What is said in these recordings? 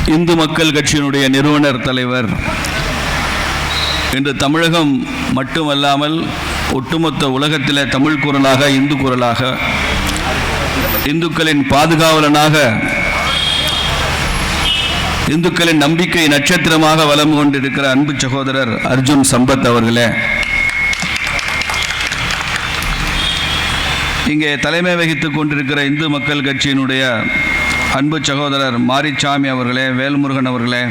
இந்து மக்கள் கட்சியினுடைய நிறுவனர் தலைவர் இன்று தமிழகம் மட்டுமல்லாமல் ஒட்டுமொத்த உலகத்தில் தமிழ் குரலாக, இந்து குரலாக, இந்துக்களின் பாதுகாவலனாக, இந்துக்களின் நம்பிக்கை நட்சத்திரமாக வலம் கொண்டிருக்கிற அன்பு சகோதரர் அர்ஜுன் சம்பத் அவர்களே, இங்கே தலைமை வகித்துக் கொண்டிருக்கிற இந்து மக்கள் கட்சியினுடைய அன்பு சகோதரர் மாரிச்சாமி அவர்களே, வேல்முருகன் அவர்களே,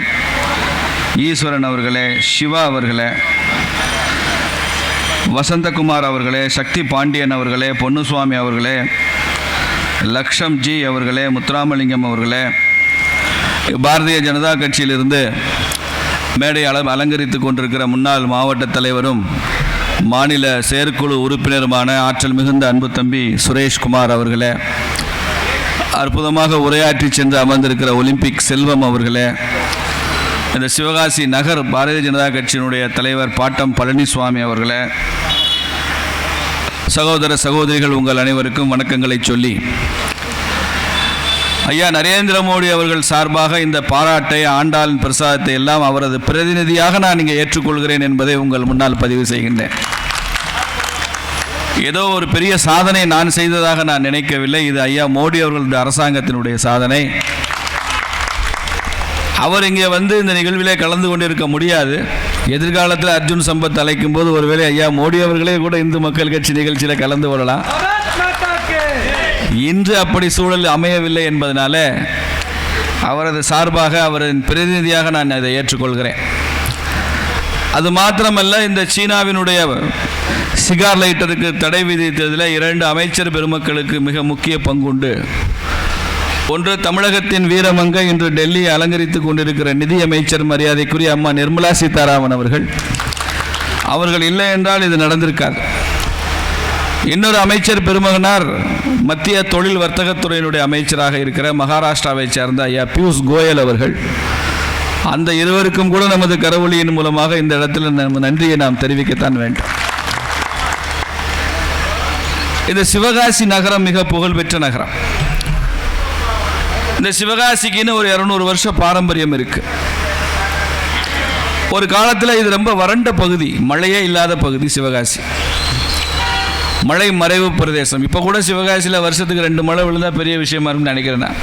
ஈஸ்வரன் அவர்களே, சிவா அவர்களே, வசந்தகுமார் அவர்களே, சக்தி பாண்டியன் அவர்களே, பொன்னுசுவாமி அவர்களே, லக்ஷம் ஜி அவர்களே, முத்துராமலிங்கம் அவர்களே, பாரதிய ஜனதா கட்சியிலிருந்து மேடை அலங்கரித்து கொண்டிருக்கிற முன்னாள் மாவட்ட தலைவரும் மாநில செயற்குழு உறுப்பினருமான ஆற்றல் மிகுந்த அன்பு தம்பி சுரேஷ்குமார் அவர்களே, அற்புதமாக உரையாற்றி சென்று அமர்ந்திருக்கிற ஒலிம்பிக் செல்வம் அவர்களே, இந்த சிவகாசி நகர் பாரதிய ஜனதா கட்சியினுடைய தலைவர் பாட்டம் பழனிசுவாமி அவர்களே, சகோதர சகோதரிகள், உங்கள் அனைவருக்கும் வணக்கங்களை சொல்லி, ஐயா நரேந்திர மோடி அவர்கள் சார்பாக இந்த பாராட்டை, ஆண்டாளின் பிரசாதத்தை எல்லாம் அவரது பிரதிநிதியாக நான் இங்கே ஏற்றுக்கொள்கிறேன் என்பதை உங்கள் முன்னால் பதிவு செய்கின்றேன். ஏதோ ஒரு பெரிய சாதனை நான் செய்ததாக நான் நினைக்கவில்லை. இது ஐயா மோடி அவர்களுடைய அரசாங்கத்தினுடைய சாதனை. அவர் இங்கே வந்து இந்த நிகழ்விலே கலந்து கொண்டிருக்க முடியாது. எதிர்காலத்தில் அர்ஜுன் சம்பத் அழைக்கும் போது ஒருவேளை ஐயா மோடி அவர்களே கூட இந்து மக்கள் கட்சி நிகழ்ச்சியில் கலந்து கொள்ளலாம். இன்று அப்படி சூழல் அமையவில்லை என்பதனால அவரது சார்பாக, அவரின் பிரதிநிதியாக நான் அதை ஏற்றுக்கொள்கிறேன். அது மாத்திரமல்ல, இந்த சீனாவினுடைய சிகார் லைட்டருக்கு தடை விதித்ததில் 2 அமைச்சர் பெருமக்களுக்கு மிக முக்கிய பங்குண்டு. ஒன்று, தமிழகத்தின் வீரமங்கை இன்று டெல்லியை அலங்கரித்துக் கொண்டிருக்கிற நிதியமைச்சர் மரியாதைக்குரிய அம்மா நிர்மலா சீதாராமன் அவர்கள் இல்லை என்றால் இது நடந்திருக்காது. இன்னொரு அமைச்சர் பெருமகனார் மத்திய தொழில் வர்த்தகத்துறையினுடைய அமைச்சராக இருக்கிற மகாராஷ்டிராவை சேர்ந்த ஐயா பியூஷ் கோயல் அவர்கள். அந்த இருவருக்கும் கூட நமது கரவொலியின் மூலமாக இந்த இடத்துல நன்றியை நாம் தெரிவிக்கத்தான் வேண்டும். இந்த சிவகாசி நகரம் மிக புகழ்பெற்ற நகரம். இந்த சிவகாசிக்குன்னு ஒரு 200 வருஷ பாரம்பரியம் இருக்கு. ஒரு காலத்தில் இது ரொம்ப வறண்ட பகுதி, மழையே இல்லாத பகுதி சிவகாசி. மழை மறைவு பிரதேசம். இப்போ கூட சிவகாசியில் வருஷத்துக்கு 2 மழை விழுந்தால் பெரிய விஷயமா இருக்குன்னு நினைக்கிறேன் நான்.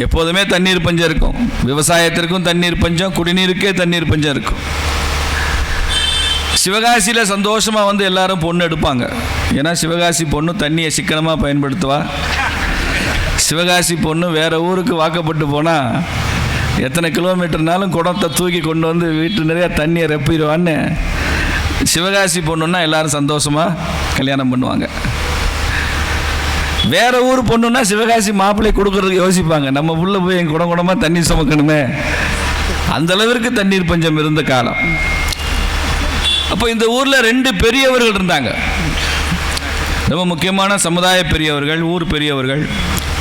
எப்போதுமே தண்ணீர் பஞ்சம் இருக்கும். விவசாயத்திற்கும் தண்ணீர் பஞ்சம், குடிநீருக்கே தண்ணீர் பஞ்சம் இருக்கும். சிவகாசியில் சந்தோஷமாக வந்து எல்லாரும் பொண்ணு எடுப்பாங்க. ஏன்னா சிவகாசி பொண்ணு தண்ணியை சிக்கனமாக பயன்படுத்துவா. சிவகாசி பொண்ணு வேறு ஊருக்கு வாக்கப்பட்டு போனால் எத்தனை கிலோமீட்டர்னாலும் குடத்தை தூக்கி கொண்டு வந்து வீட்டு நிறையா தண்ணியை ரெப்பிடுவான்னு சிவகாசி பொண்ணுன்னா எல்லாரும் சந்தோஷமாக கல்யாணம் பண்ணுவாங்க. வேறு ஊர் பொண்ணுன்னா சிவகாசி மாப்பிள்ளை கொடுக்கறதுக்கு யோசிப்பாங்க. நம்ம உள்ள போய் எங்கள் குடமாக தண்ணி சுமக்கணுமே. அந்தளவிற்கு தண்ணீர் பஞ்சம் இருந்த காலம். அப்போ இந்த ஊரில் 2 பெரியவர்கள் இருந்தாங்க, ரொம்ப முக்கியமான சமுதாய பெரியவர்கள், ஊர் பெரியவர்கள்.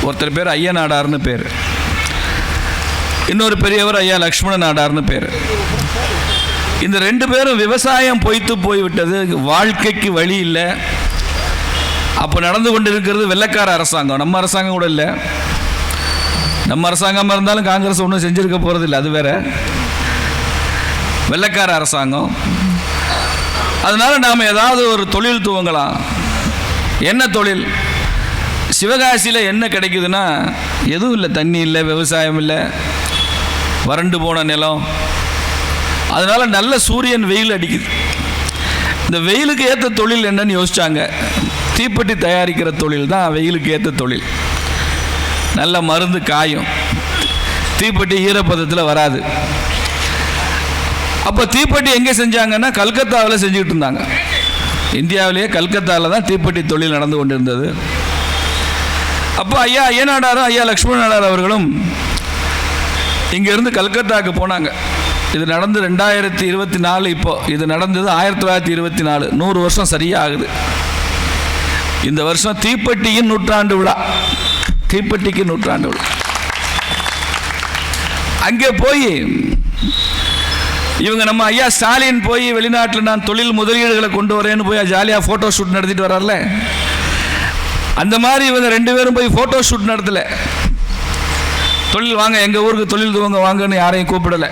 ஒருத்தர் பேர் ஐயா நாடார்னு பேர், இன்னொரு பெரியவர் ஐயா லக்ஷ்மண நாடார்னு பேர். இந்த 2 பேரும் விவசாயம் பொய்த்து போய்விட்டது, வாழ்க்கைக்கு வழி இல்லை. அப்போ நடந்து கொண்டு இருக்கிறது வெள்ளைக்கார அரசாங்கம், நம்ம அரசாங்கம் கூட இல்லை. நம்ம அரசாங்கமாக இருந்தாலும் காங்கிரஸ் ஒன்றும் செஞ்சுருக்க போகிறது இல்லை, அது வேற. வெள்ளைக்கார அரசாங்கம். அதனால் நாம் ஏதாவது ஒரு தொழில் துவங்கலாம். என்ன தொழில்? சிவகாசியில் என்ன கிடைக்குதுன்னா எதுவும் இல்லை, தண்ணி இல்லை, விவசாயம் இல்லை, வறண்டு போன நிலம். அதனால் நல்ல சூரியன் வெயில் அடிக்குது. இந்த வெயிலுக்கு ஏற்ற தொழில் என்னன்னு யோசிச்சாங்க. தீப்பெட்டி தயாரிக்கிற தொழில் தான் வெயிலுக்கு ஏற்ற தொழில். நல்ல மருந்து காயும், தீப்பெட்டி ஈரப்பதத்தில் வராது. அப்போ தீப்பெட்டி எங்கே செஞ்சாங்கன்னா கல்கத்தாவில் செஞ்சுக்கிட்டு இருந்தாங்க. இந்தியாவிலேயே கல்கத்தாவில் தான் தீப்பெட்டி தொழில் நடந்து கொண்டிருந்தது. அப்போ ஐயா ஐயநாடாரும் ஐயா லக்ஷ்மண நாடார் அவர்களும் இங்கேருந்து கல்கத்தாவுக்கு போனாங்க. இது நடந்து 2024. இப்போ இது நடந்தது 1924. 100 வருஷம் சரியாக ஆகுது. இந்த வருஷம் தீப்பெட்டியின் நூற்றாண்டு விழா. தீப்பெட்டிக்கு நூற்றாண்டு விழா. அங்கே போய் இவங்க நம்ம ஐயா ஸ்டாலின் போய் வெளிநாட்டில் நான் தொழில் முதலீடுகளை கொண்டு வரேன்னு போய் ஜாலியாக ஃபோட்டோ ஷூட் நடத்திட்டு வர்றார்ல, அந்த மாதிரி இவங்க 2 பேரும் போய் ஃபோட்டோ ஷூட் நடத்தலை. தொழில் வாங்க, எங்கள் ஊருக்கு தொழில் துவங்க வாங்கன்னு யாரையும் கூப்பிடலை.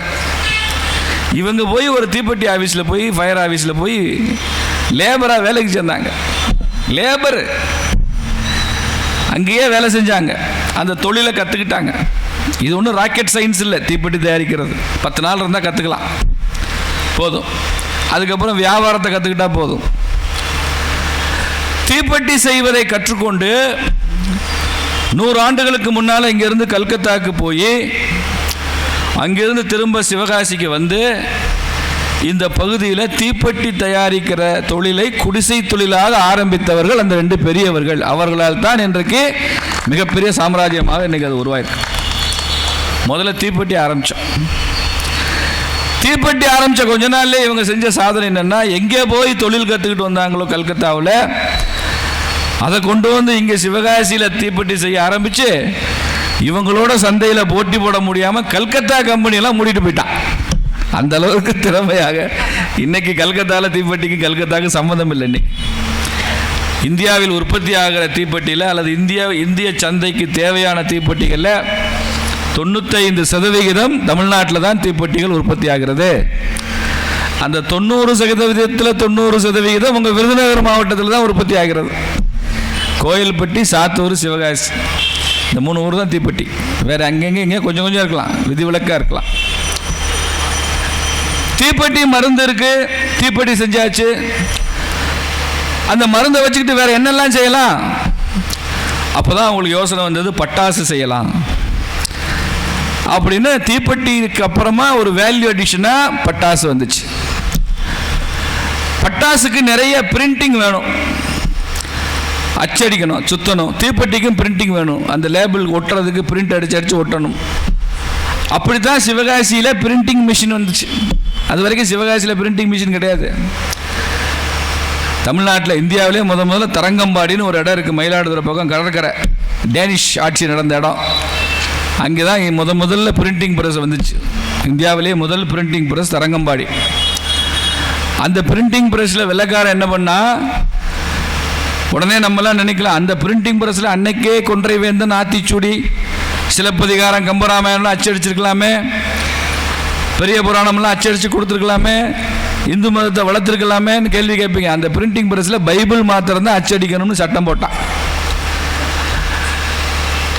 இவங்க போய் ஒரு தீப்பெட்டி ஆஃபீஸில் போய், ஃபயர் ஆஃபீஸில் போய் லேபராக வேலைக்கு சேர்ந்தாங்க. லேபர் அங்கேயே வேலை செஞ்சாங்க, அந்த தொழிலை கற்றுக்கிட்டாங்க. இது ஒன்றும் ராக்கெட் சயின்ஸ் இல்லை. தீப்பெட்டி தயாரிக்கிறது 10 நாள் இருந்தால் கற்றுக்கலாம், போதும். அதுக்கப்புறம் வியாபாரத்தை கற்றுக்கிட்டா போதும். தீப்பெட்டி செய்வதை கற்றுக்கொண்டு 100 ஆண்டுகளுக்கு முன்னால் இங்கேருந்து கல்கத்தாவுக்கு போய் அங்கிருந்து திரும்ப சிவகாசிக்கு வந்து இந்த பகுதியில் தீப்பெட்டி தயாரிக்கிற தொழிலை குடிசை தொழிலாக ஆரம்பித்தவர்கள் அந்த 2 பெரியவர்கள். அவர்களால் தான் இன்றைக்கு மிகப்பெரிய சாம்ராஜ்யமாக இன்றைக்கி அது உருவாயிருக்கு. முதல்ல தீப்பெட்டி ஆரம்பித்தோம். தீப்பெட்டி ஆரம்பித்த கொஞ்ச நாள்லேயே இவங்க செஞ்ச சாதனை என்னென்னா, எங்கே போய் தொழில் கற்றுக்கிட்டு வந்தாங்களோ கல்கத்தாவில், அதை கொண்டு வந்து இங்கே சிவகாசியில் தீப்பெட்டி செய்ய ஆரம்பித்து இவங்களோட சந்தையில் போட்டி போட முடியாமல் கல்கத்தா கம்பெனியெல்லாம் மூடிட்டு போயிட்டான். அந்த அளவுக்கு திறமையாக இன்னைக்கு கல்கத்தாவில் தீப்பெட்டிக்கு கல்கத்தாவுக்கு சம்மந்தம் இல்லை. இன்னைக்கு இந்தியாவில் உற்பத்தி ஆகிற தீப்பெட்டியில் அல்லது இந்திய சந்தைக்கு தேவையான தீப்பெட்டிகளில் 95% தமிழ்நாட்டில் தான் தீப்பெட்டிகள் உற்பத்தி ஆகிறது. அந்த 90%, 90% உங்கள் விருதுநகர் மாவட்டத்தில் தான் உற்பத்தி ஆகிறது. கோயில்பட்டி, சாத்தூர், சிவகாசி, இந்த 3 ஊர் தான் தீப்பெட்டி. வேறு அங்கங்கே இங்கே கொஞ்சம் கொஞ்சம் இருக்கலாம், விதிவிலக்காக இருக்கலாம். தீப்பெட்டி மருந்து இருக்குது, தீப்பெட்டி செஞ்சாச்சு. அந்த மருந்தை வச்சுக்கிட்டு வேறு என்னெல்லாம் செய்யலாம்? அப்போ தான் அவங்களுக்கு யோசனை வந்தது, பட்டாசு செய்யலாம் அப்படின்னு. தீப்பெட்டிக்கு அப்புறமா ஒரு வேல்யூ அடிஷனாக பட்டாசு வந்துச்சு. பட்டாசுக்கு நிறைய பிரிண்டிங் வேணும், அச்சடிக்கணும், சுற்றணும். தீப்பெட்டிக்கும் பிரிண்டிங் வேணும், அந்த லேபிள் ஒட்டுறதுக்கு பிரிண்ட் அடிச்சு ஒட்டணும். அப்படி தான் சிவகாசியில் பிரிண்டிங் மிஷின் வந்துச்சு. அது வரைக்கும் சிவகாசியில் பிரிண்டிங் மிஷின் கிடையாது. தமிழ்நாட்டில், இந்தியாவிலே முதல்ல தரங்கம்பாடின்னு ஒரு இடம் இருக்குது, மயிலாடுதுறை பக்கம் கடற்கரை, டேனிஷ் ஆட்சி நடந்த இடம். அங்கே தான் முதல்ல பிரிண்டிங் ப்ரெஸ் வந்துச்சு. இந்தியாவிலே முதல் பிரிண்டிங் ப்ரெஸ் தரங்கம்பாடி. அந்த பிரிண்டிங் ப்ரெஸ்ஸில் வெள்ளைக்காரன் என்ன பண்ணால், உடனே நம்மளாம் நினைக்கலாம், அந்த பிரிண்டிங் ப்ரெஸ்ஸில் அன்னைக்கே கொன்றை வேந்தன், ஆத்திச்சூடி, சிலப்பதிகாரம், கம்பராமாயணம்லாம் அச்சடிச்சிருக்கலாமே, பெரிய புராணம்லாம் அச்சடித்து கொடுத்துருக்கலாமே, இந்து மதத்தை வளர்த்துருக்கலாமேன்னு கேள்வி கேட்பீங்க. அந்த பிரிண்டிங் ப்ரெஸ்ஸில் பைபிள் மாத்திரம் தான் அச்சடிக்கணும்னு சட்டம் போட்டான்.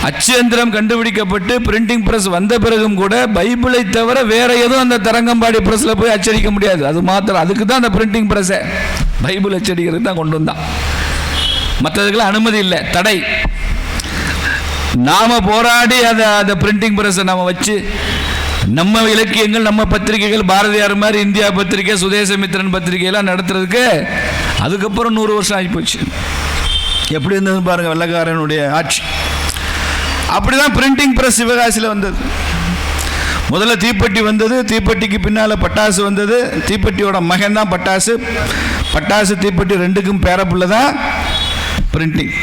அச்சந்திரம் கண்டுபிடிக்கப்பட்டு பிரிண்டிங் பிரஸ் வந்த பிறகும் கூட பைபிளை தவிர வேற எதுவும் அந்த தரங்கம்பாடி பிரஸ்ல போய் அச்சடிக்க முடியாது. அது மாத்திரம், அதுக்கு தான் அந்த பிரிண்டிங் பிரஸ், பைபிள் அச்சடிக்கிறது தான் கொண்டு வந்தான். மற்றதுக்கெல்லாம் அனுமதி இல்லை, தடை. நாம போராடி அந்த பிரிண்டிங் பிரஸை நம்ம வச்சு நம்ம இலக்கியங்கள், நம்ம பத்திரிகைகள், பாரதியார் மாதிரி இந்தியா பத்திரிகை, சுதேசமித்திரன் பத்திரிகையெல்லாம் நடத்துறதுக்கு அதுக்கப்புறம் 100 வருஷம் ஆகிப்போச்சு. எப்படி இருந்தது பாருங்க வெள்ளைக்காரனுடைய ஆட்சி. அப்படிதான் பிரிண்டிங் பிரஸ் சிவகாசியில் வந்தது. முதல்ல தீப்பெட்டி வந்தது, தீப்பெட்டிக்கு பின்னால் பட்டாசு வந்தது. தீப்பெட்டியோட மகன் தான் பட்டாசு. பட்டாசு தீப்பெட்டி ரெண்டுக்கும் பேரப்புள்ள தான் பிரிண்டிங்,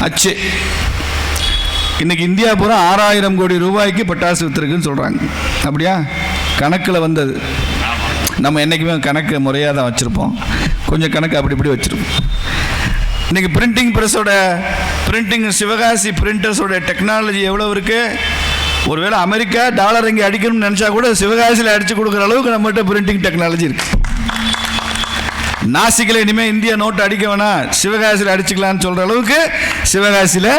அச்சு. இன்னைக்கு இந்தியா பூரா 6000 கோடி ரூபாய்க்கு பட்டாசு விற்றுருக்குன்னு சொல்கிறாங்க. அப்படியா? கணக்கில் வந்தது. நம்ம என்றைக்குமே கணக்கு முறையாக தான் வச்சுருப்போம், கொஞ்சம் கணக்கு அப்படி இப்படி வச்சுருப்போம். இன்றைக்கி பிரிண்டிங் ப்ரெஸ்ஸோட பிரிண்டிங், சிவகாசி பிரிண்டர்ஸோட டெக்னாலஜி எவ்வளோ இருக்குது? ஒருவேளை அமெரிக்கா டாலர் இங்கே அடிக்கணும்னு நினச்சா கூட சிவகாசியில் அடித்து கொடுக்குற அளவுக்கு நம்மகிட்ட பிரிண்டிங் டெக்னாலஜி இருக்குது. நாசிக்கில் இனிமேல் இந்தியா நோட்டு அடிக்க வேணாம், சிவகாசியில் அடிச்சுக்கலான்னு சொல்கிற அளவுக்கு சிவகாசியில்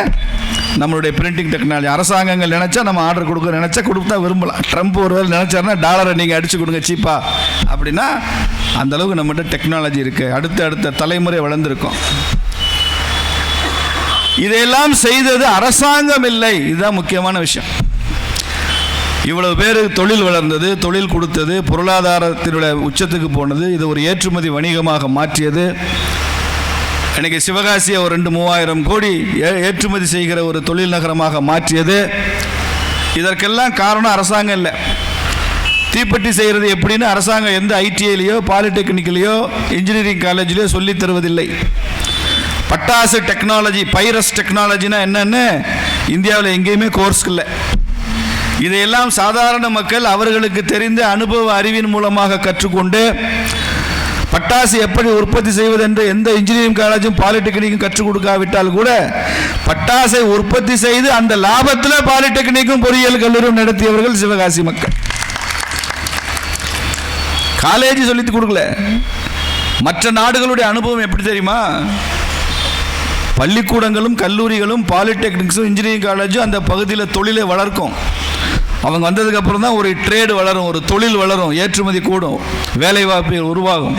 நம்மளுடைய பிரிண்டிங் டெக்னாலஜி. அரசாங்கங்கள் நினச்சா நம்ம ஆர்டர் கொடுக்க நினச்சா கொடுத்தா விரும்பலாம். ட்ரம்ப் ஒருவேளை நினச்சாருன்னா டாலரை நீங்கள் அடித்து கொடுங்க சீப்பா அப்படின்னா, அந்தளவுக்கு நம்மகிட்ட டெக்னாலஜி இருக்குது. அடுத்த தலைமுறை வளர்ந்துருக்கோம். இதையெல்லாம் செய்தது அரசாங்கம் இல்லை. இதுதான் முக்கியமான விஷயம். இவ்வளவு பேர் தொழில் வளர்ந்தது, தொழில் கொடுத்தது, பொருளாதாரத்தினுடைய உச்சத்துக்கு போனது. இது ஒரு ஏற்றுமதி வணிகமாக மாற்றியது. இன்னைக்கு சிவகாசியை ஒரு 2-3000 கோடி ஏற்றுமதி செய்கிற ஒரு தொழில் நகரமாக மாற்றியது. இதற்கெல்லாம் காரணம் அரசாங்கம் இல்லை. தீப்பெட்டி செய்கிறது எப்படின்னு அரசாங்கம் எந்த ஐடிஐலையோ பாலிடெக்னிக்லையோ இன்ஜினியரிங் காலேஜ்லையோ சொல்லி தருவதில்லை. பட்டாசு டெக்னாலஜி, பைரஸ் டெக்னாலஜினா என்னன்னு இந்தியாவில் எங்கேயுமே கோர்ஸ் இல்லை. இதையெல்லாம் சாதாரண மக்கள் அவர்களுக்கு தெரிந்த அனுபவ அறிவின் மூலமாக கற்றுக்கொண்டு பட்டாசு எப்படி உற்பத்தி செய்வது என்று எந்த இன்ஜினியரிங் காலேஜும் பாலிடெக்னிக்கும் கற்றுக் கொடுக்காவிட்டால் கூட பட்டாசை உற்பத்தி செய்து அந்த லாபத்தில் பாலிடெக்னிக்கும் பொறியியல் கல்லூரியும் நடத்தியவர்கள் சிவகாசி மக்கள். காலேஜ் சொல்லி கொடுக்கல. மற்ற நாடுகளுடைய அனுபவம் எப்படி தெரியுமா? பள்ளிக்கூடங்களும் கல்லூரிகளும் பாலிடெக்னிக்ஸும் இன்ஜினியரிங் காலேஜும் அந்த பகுதியில் தொழிலை வளர்க்கும். அவங்க வந்ததுக்கு அப்புறம் தான் ஒரு ட்ரேடு வளரும், ஒரு தொழில் வளரும், ஏற்றுமதி கூடும், வேலை வாய்ப்புகள் உருவாகும்.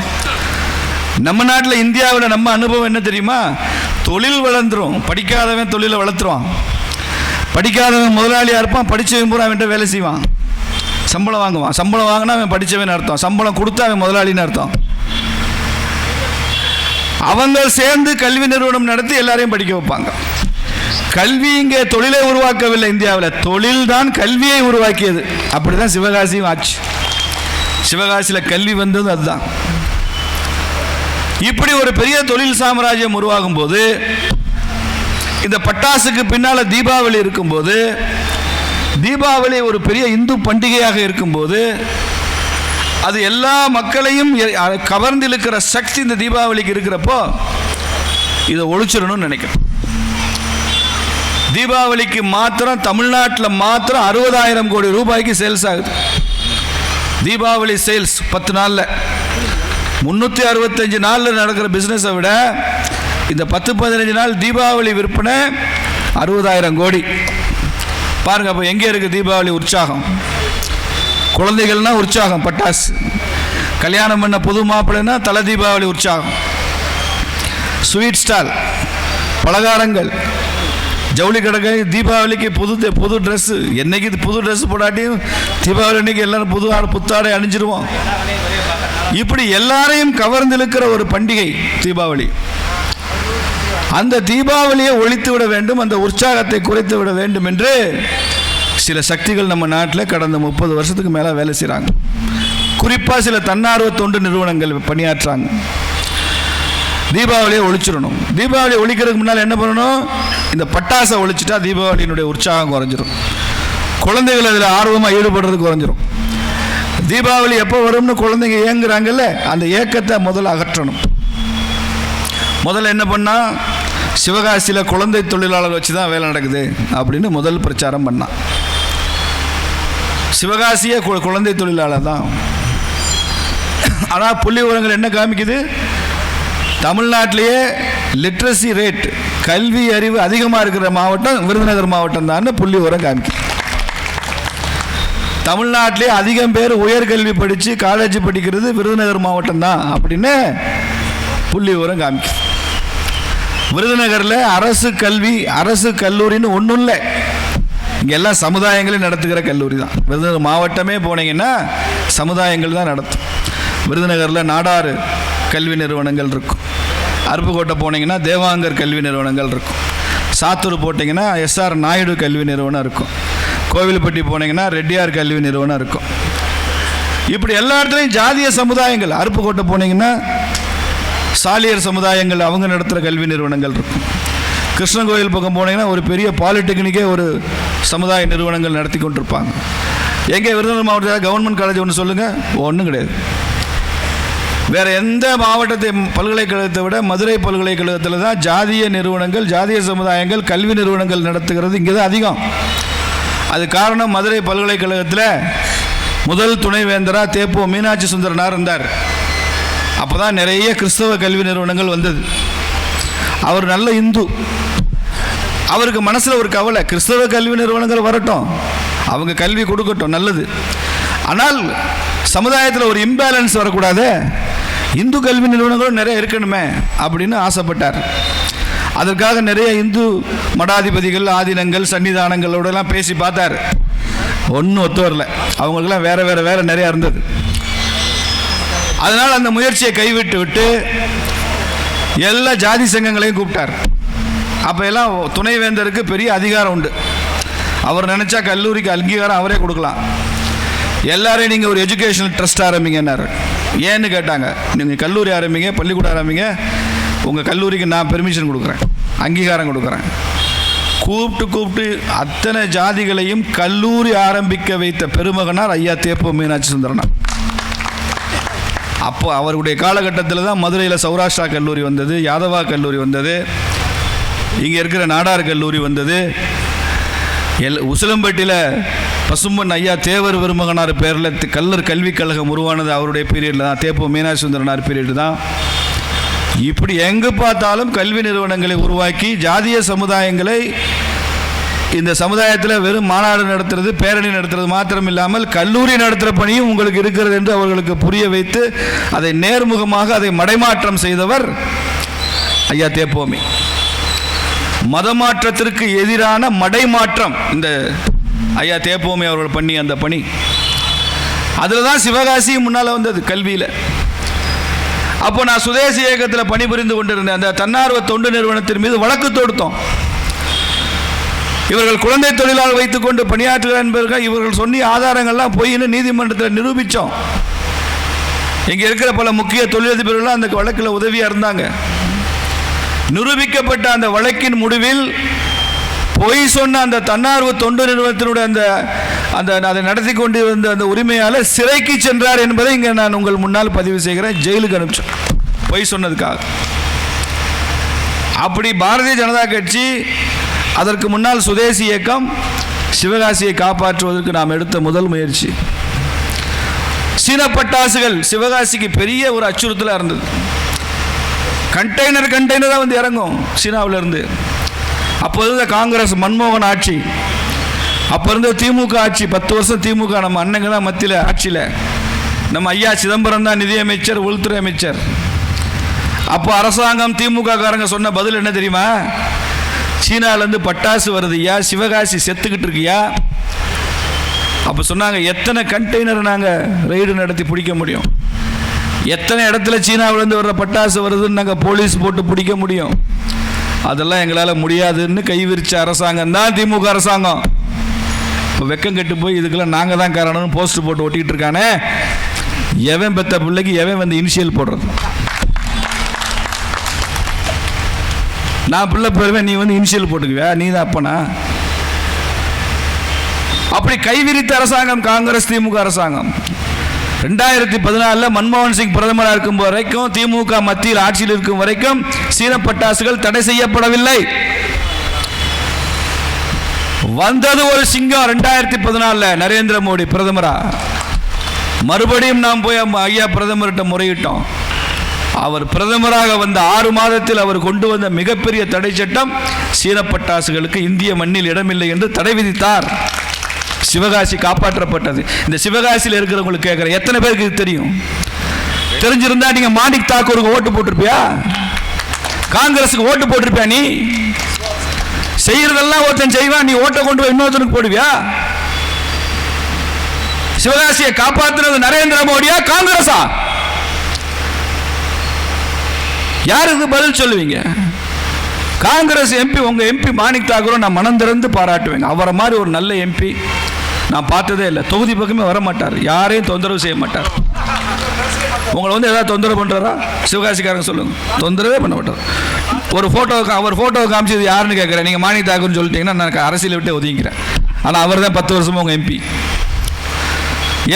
நம்ம நாட்டில் இந்தியாவில் நம்ம அனுபவம் என்ன தெரியுமா? தொழில் வளர்ந்துடும், படிக்காதவன் தொழிலை வளர்த்துருவான். படிக்காதவன் முதலாளியாக இருப்பான், படித்தவன் பூரா அவன்கிட்ட வேலை செய்வான், சம்பளம் வாங்குவான். சம்பளம் வாங்கினா அவன் படித்தவன் அர்த்தம், சம்பளம் கொடுத்தா அவன் முதலாளின்னு அர்த்தம். அவங்க சேர்ந்து கல்வி நிறுவனம் நடத்தி எல்லாரையும் படிக்க வைப்பாங்க. கல்வி இங்கே தொழிலை உருவாக்கவில்லை, இந்தியாவில் தொழில் தான் கல்வியை உருவாக்கியது. அப்படிதான் சிவகாசியும் ஆச்சு. சிவகாசியில் கல்வி வந்தது அதுதான். இப்படி ஒரு பெரிய தொழில் சாம்ராஜ்யம் உருவாகும் போது, இந்த பட்டாசுக்கு பின்னால் தீபாவளி இருக்கும்போது, தீபாவளி ஒரு பெரிய இந்து பண்டிகையாக இருக்கும்போது, அது எல்லா மக்களையும் கவர்ந்திழுக்கிற சக்தி இந்த தீபாவளிக்கு இருக்கிறப்போ இதை ஒழிச்சிடணும்னு நினைக்கிறேன். தீபாவளிக்கு மாத்திரம் தமிழ்நாட்டில் மாத்திரம் 60,000 கோடி ரூபாய்க்கு சேல்ஸ் ஆகுது. தீபாவளி சேல்ஸ் 10 நாளில் 365 நாளில் நடக்கிற பிஸ்னஸை விட இந்த 10-15 நாள் தீபாவளி விற்பனை 60,000 கோடி. பாருங்க, அப்போ எங்கே இருக்குது தீபாவளி உற்சாகம்? குழந்தைகள்னா உற்சாகம் பட்டாசு, கல்யாணம் பண்ண புது மாப்பிள்ளைன்னா தலை தீபாவளி உற்சாகம், ஸ்வீட் ஸ்டால், பலகாரங்கள், ஜவுளி கடை, தீபாவளிக்கு புது ட்ரெஸ்ஸு. என்னைக்கு புது ட்ரெஸ் போடாட்டியும் தீபாவளி அன்னைக்கு எல்லாரும் புத்தாடை அணிஞ்சிருவோம். இப்படி எல்லாரையும் கவர்ந்திழுக்கிற ஒரு பண்டிகை தீபாவளி. அந்த தீபாவளியை ஒழித்து விட வேண்டும், அந்த உற்சாகத்தை குறைத்து விட வேண்டும் என்று சில சக்திகள் நம்ம நாட்டில் கடந்த 30 வருஷத்துக்கு மேலே வேலை செய்கிறாங்க. குறிப்பாக சில தன்னார்வ தொண்டு நிறுவனங்கள் பணியாற்றுறாங்க. தீபாவளியை ஒழிச்சிடணும். தீபாவளியை ஒழிக்கிறதுக்கு முன்னால் என்ன பண்ணணும்? இந்த பட்டாசை ஒழிச்சிட்டா தீபாவளியினுடைய உற்சாகம் குறைஞ்சிரும், குழந்தைகள் அதில் ஆர்வமாக ஈடுபடுறது குறைஞ்சிரும். தீபாவளி எப்போ வரும்னு குழந்தைங்க ஏங்குறாங்கல்ல, அந்த ஏக்கத்தை முதல்ல அகற்றணும். முதல்ல என்ன பண்ணால், சிவகாசியில் குழந்தை தொழிலாளர் வச்சு தான் வேலை நடக்குது அப்படின்னு முதல் பிரச்சாரம் பண்ணான். சிவகாசியே குழந்தை தொழிலாளர் தான். ஆனால் புள்ளி விவரங்கள் என்ன காமிக்குது? தமிழ்நாட்டிலேயே லிட்ரஸி ரேட், கல்வி அறிவு அதிகமாக இருக்கிற மாவட்டம் விருதுநகர் மாவட்டம் தான் புள்ளி விவரம் காமிக்குது. தமிழ்நாட்டிலே அதிகம் பேர் உயர்கல்வி படித்து காலேஜ் படிக்கிறது விருதுநகர் மாவட்டம் தான் அப்படின்னு புள்ளி விவரம் காமிக்குது. விருதுநகரில் அரசு கல்வி, அரசு கல்லூரின்னு ஒன்றும் இல்லை. இங்கே எல்லாம் சமுதாயங்களையும் நடத்துகிற கல்லூரி தான். விருதுநகர் மாவட்டமே போனீங்கன்னா சமுதாயங்கள் தான் நடத்தும். விருதுநகரில் நாடாறு கல்வி நிறுவனங்கள் இருக்கும். அருப்புக்கோட்டை போனீங்கன்னா தேவாங்கர் கல்வி நிறுவனங்கள் இருக்கும். சாத்தூர் போட்டிங்கன்னா எஸ்ஆர் நாயுடு கல்வி நிறுவனம் இருக்கும். கோவில்பட்டி போனீங்கன்னா ரெட்டியார் கல்வி நிறுவனம் இருக்கும். இப்படி எல்லா இடத்துலையும் ஜாதிய சமுதாயங்கள். அருப்புக்கோட்டை போனீங்கன்னா சாலியர் சமுதாயங்கள் அவங்க நடத்துகிற கல்வி நிறுவனங்கள் இருக்கும். கிருஷ்ணகோயில் பக்கம் போனீங்கன்னா ஒரு பெரிய பாலிடெக்னிக்கே ஒரு சமுதாய நிறுவனங்கள் நடத்தி கொண்டிருப்பாங்க. எங்கே விருதுநகர் மாவட்டத்தில் கவர்மெண்ட் காலேஜ் ஒன்று சொல்லுங்கள்? ஒன்றும் கிடையாது. வேறு எந்த மாவட்டத்தை பல்கலைக்கழகத்தை விட மதுரை பல்கலைக்கழகத்தில் தான் ஜாதிய நிறுவனங்கள், ஜாதிய சமுதாயங்கள் கல்வி நிறுவனங்கள் நடத்துகிறது இங்கே தான் அதிகம். அது காரணம், மதுரை பல்கலைக்கழகத்தில் முதல் துணைவேந்தராக தேப்போ மீனாட்சி சுந்தரனார் இருந்தார். அப்போ தான் நிறைய கிறிஸ்தவ கல்வி நிறுவனங்கள் வந்தது. அவர் நல்ல இந்து. அவருக்கு மனசில் ஒரு கவலை, கிறிஸ்தவ கல்வி நிறுவனங்கள் வரட்டும், அவங்க கல்வி கொடுக்கட்டும், நல்லது. ஆனால் சமுதாயத்தில் ஒரு இம்பேலன்ஸ் வரக்கூடாது, இந்து கல்வி நிறுவனங்களும் நிறைய இருக்கணுமே அப்படின்னு ஆசைப்பட்டார். அதற்காக நிறைய இந்து மடாதிபதிகள், ஆதீனங்கள், சன்னிதானங்களோடலாம் பேசி பார்த்தார். ஒன்றும் ஒத்து வரல. அவங்களுக்கெல்லாம் வேறு நிறையா இருந்தது. அதனால் அந்த முயற்சியை கைவிட்டு விட்டு எல்லா ஜாதி சங்கங்களையும் கூப்பிட்டார். அப்போ எல்லாம் துணைவேந்தருக்கு பெரிய அதிகாரம் உண்டு. அவர் நினச்சா கல்லூரிக்கு அங்கீகாரம் அவரே கொடுக்கலாம். எல்லாரையும் நீங்கள் ஒரு எஜுகேஷனல் ட்ரஸ்ட் ஆரம்பிங்கன்னாரு. ஏன்னு கேட்டாங்க. நீங்கள் கல்லூரி ஆரம்பிங்க, பள்ளிக்கூடம் ஆரம்பிங்க, உங்கள் கல்லூரிக்கு நான் பெர்மிஷன் கொடுக்குறேன், அங்கீகாரம் கொடுக்குறேன். கூப்பிட்டு அத்தனை ஜாதிகளையும் கல்லூரி ஆரம்பிக்க வைத்த பெருமகனார் ஐயா தேப்போ மீனாட்சி சுந்தரனார். அப்போ அவருடைய காலகட்டத்தில் தான் மதுரையில் சௌராஷ்டிரா கல்லூரி வந்தது, யாதவா கல்லூரி வந்தது, இங்கே இருக்கிற நாடார் கல்லூரி வந்தது. உசிலம்பட்டியில் பசும்பன் ஐயா தேவர் விருமகனார் பேரில் கல்லர் கல்விக் கழகம் உருவானது அவருடைய பீரியடில் தான், தேப்போ மீனாட்சி சுந்தரனார் பீரியடு தான். இப்படி எங்கு பார்த்தாலும் கல்வி நிறுவனங்களை உருவாக்கி ஜாதிய சமுதாயங்களை இந்த சமுதாயத்தில் வெறும் மாநாடு நடத்துறது, பேரணி நடத்துறது மாத்திரம் இல்லாமல் கல்லூரி நடத்துகிற பணியும் உங்களுக்கு இருக்கிறது என்று அவர்களுக்கு புரிய வைத்து அதை நேர்முகமாக அதை மடைமாற்றம் செய்தவர் ஐயா தேப்போமி. மதமாற்றத்திற்கு எதிரான மடைமாற்றம் இந்த ஐயா தேப்போமி அவர்கள் பண்ணி அந்த பணி. அதில் தான் சிவகாசி முன்னால் வந்தது கல்வியில். அப்போ நான் சுதேசி இயக்கத்தில் பணிபுரிந்து கொண்டிருந்தேன். அந்த தன்னார்வ தொண்டு நிறுவனத்தின் மீது வழக்கு தொடுத்தோம். இவர்கள் குழந்தை தொழிலாளர் வைத்துக்கொண்டு பணியாற்றுகிறார் என்பதற்காக இவர்கள் சொன்னிய ஆதாரங்கள்லாம் பொய்ன்னு நீதிமன்றத்தில் நிரூபித்தோம். இங்கே இருக்கிற பல முக்கிய தொழிலதிபர்கள்லாம் அந்த வழக்கில் உதவியாக இருந்தாங்க. நிரூபிக்கப்பட்ட அந்த வழக்கின் முடிவில் பொய் சொன்ன அந்த தன்னார்வ தொண்டு நிறுவனத்தினுடைய அந்த அதை நடத்தி கொண்டிருந்த அந்த உரிமையாளர் சிறைக்கு சென்றார் என்பதை இங்கே நான் உங்கள் முன்னால் பதிவு செய்கிறேன். ஜெயிலுக்கு அனுப்பிச்சோம் பொய் சொன்னதுக்காக. அப்படி பாரதிய ஜனதா கட்சி, அதற்கு முன்னால் சுதேசி இயக்கம் சிவகாசியை காப்பாற்றுவதற்கு நாம் எடுத்த முதல் முயற்சி. சீன பட்டாசுகள் சிவகாசிக்கு பெரிய ஒரு அச்சுறுத்தலாக இருந்தது. கண்டெய்னராக வந்து இறங்கும் சீனாவிலிருந்து. அப்போ இருந்த காங்கிரஸ் மன்மோகன் ஆட்சி, அப்போ இருந்த திமுக ஆட்சி, 10 வருஷம் திமுக நம்ம அண்ணங்களாம் மத்தியில் ஆட்சியில். நம்ம ஐயா சிதம்பரம் தான் நிதியமைச்சர், உள்துறை அமைச்சர். அப்போ அரசாங்கம் திமுக காரங்க சொன்ன பதில் என்ன தெரியுமா? சீனாலேருந்து பட்டாசு வருதுயா, சிவகாசி செத்துக்கிட்டு இருக்கியா. அப்போ சொன்னாங்க, எத்தனை கண்டெய்னர் நாங்கள் ரெய்டு நடத்தி பிடிக்க முடியும், எத்தனை இடத்துல சீனாவிலேருந்து வர்ற பட்டாசு வருதுன்னு நாங்கள் போலீஸ் போட்டு பிடிக்க முடியும், அதெல்லாம் எங்களால் முடியாதுன்னு கைவிரிச்ச அரசாங்கம் தான் திமுக அரசாங்கம். இப்போ வெக்கம் கெட்டு போய் இதுக்கெல்லாம் நாங்கள் தான் காரணம்னு போஸ்டர் போட்டு ஒட்டிக்கிட்டு இருக்கானே. எவன் பெத்த பிள்ளைக்கு எவன் வந்து இனிஷியல் போடுறது? நான் பிள்ளை பெறுவேன், நீ வந்து இனிஷியல் போட்டுக்குவியா? நீ தான் அப்பனா? அப்படி கைவிரித்த அரசாங்கம் காங்கிரஸ் திமுக அரசாங்கம். 2014 மன்மோகன் சிங் பிரதமராக இருக்கும் வரைக்கும், திமுக மத்தியில் ஆட்சியில் இருக்கும் வரைக்கும் சீன பட்டாசுகள் தடை செய்யப்படவில்லை. வந்தது ஒரு சிங்கம் 2014 நரேந்திர மோடி பிரதமரா. மறுபடியும் நாம் போய் ஐயா பிரதமர்கிட்ட முறையிட்டோம். அவர் பிரதமராக வந்த 6 மாதத்தில் அவர் கொண்டு வந்த மிகப்பெரிய தடை சட்டம் சீன பட்டாசுகளுக்கு இந்திய மண்ணில் இடமில்லை என்று தடை விதித்தார். சிவகாசி காப்பாற்றப்பட்டது. இந்த சிவகாசியில் இருக்கிறவங்களுக்கு கேட்குறேன், எத்தனை பேருக்கு இது தெரியும்? தெரிஞ்சிருந்தா நீங்க மாணிக் தாக்கூருக்கு ஓட்டு போட்டிருப்பியா? காங்கிரஸுக்கு ஓட்டு போட்டிருப்பியா? நீ செய்யறதெல்லாம் ஒருத்தன் செய்வான், நீ ஓட்டை கொண்டு போய் இன்னொருத்தனுக்கு போடுவியா? சிவகாசியை காப்பாற்றுறது நரேந்திர மோடியா காங்கிரஸா? யாருக்கு பதில் சொல்லுவீங்க? காங்கிரஸ் எம்பி, உங்க எம்பி மாணிக் தாக்கூரை நான் மனம் திறந்து பாராட்டுவேங்க. அவரை மாதிரி ஒரு நல்ல எம்பி நான் பார்த்ததே இல்லை. தொகுதி பக்கமே வர மாட்டார், யாரையும் தொந்தரவு செய்ய மாட்டார். உங்களை வந்து ஏதாவது தொந்தரவு பண்ணுறாரா? சிவகாசிக்காரங்க சொல்லுங்க, தொந்தரவே பண்ண மாட்டார். ஒரு ஃபோட்டோவுக்கு, அவர் ஃபோட்டோவை காமிச்சது யாருன்னு கேட்குறேன். நீங்கள் மாணிக் தாக்கூர்னு சொல்லிட்டீங்கன்னா நான் அரசியலை விட்டு ஒதுங்கிக்கிறேன். ஆனால் அவர் தான் 10 வருஷமாக உங்கள் எம்பி.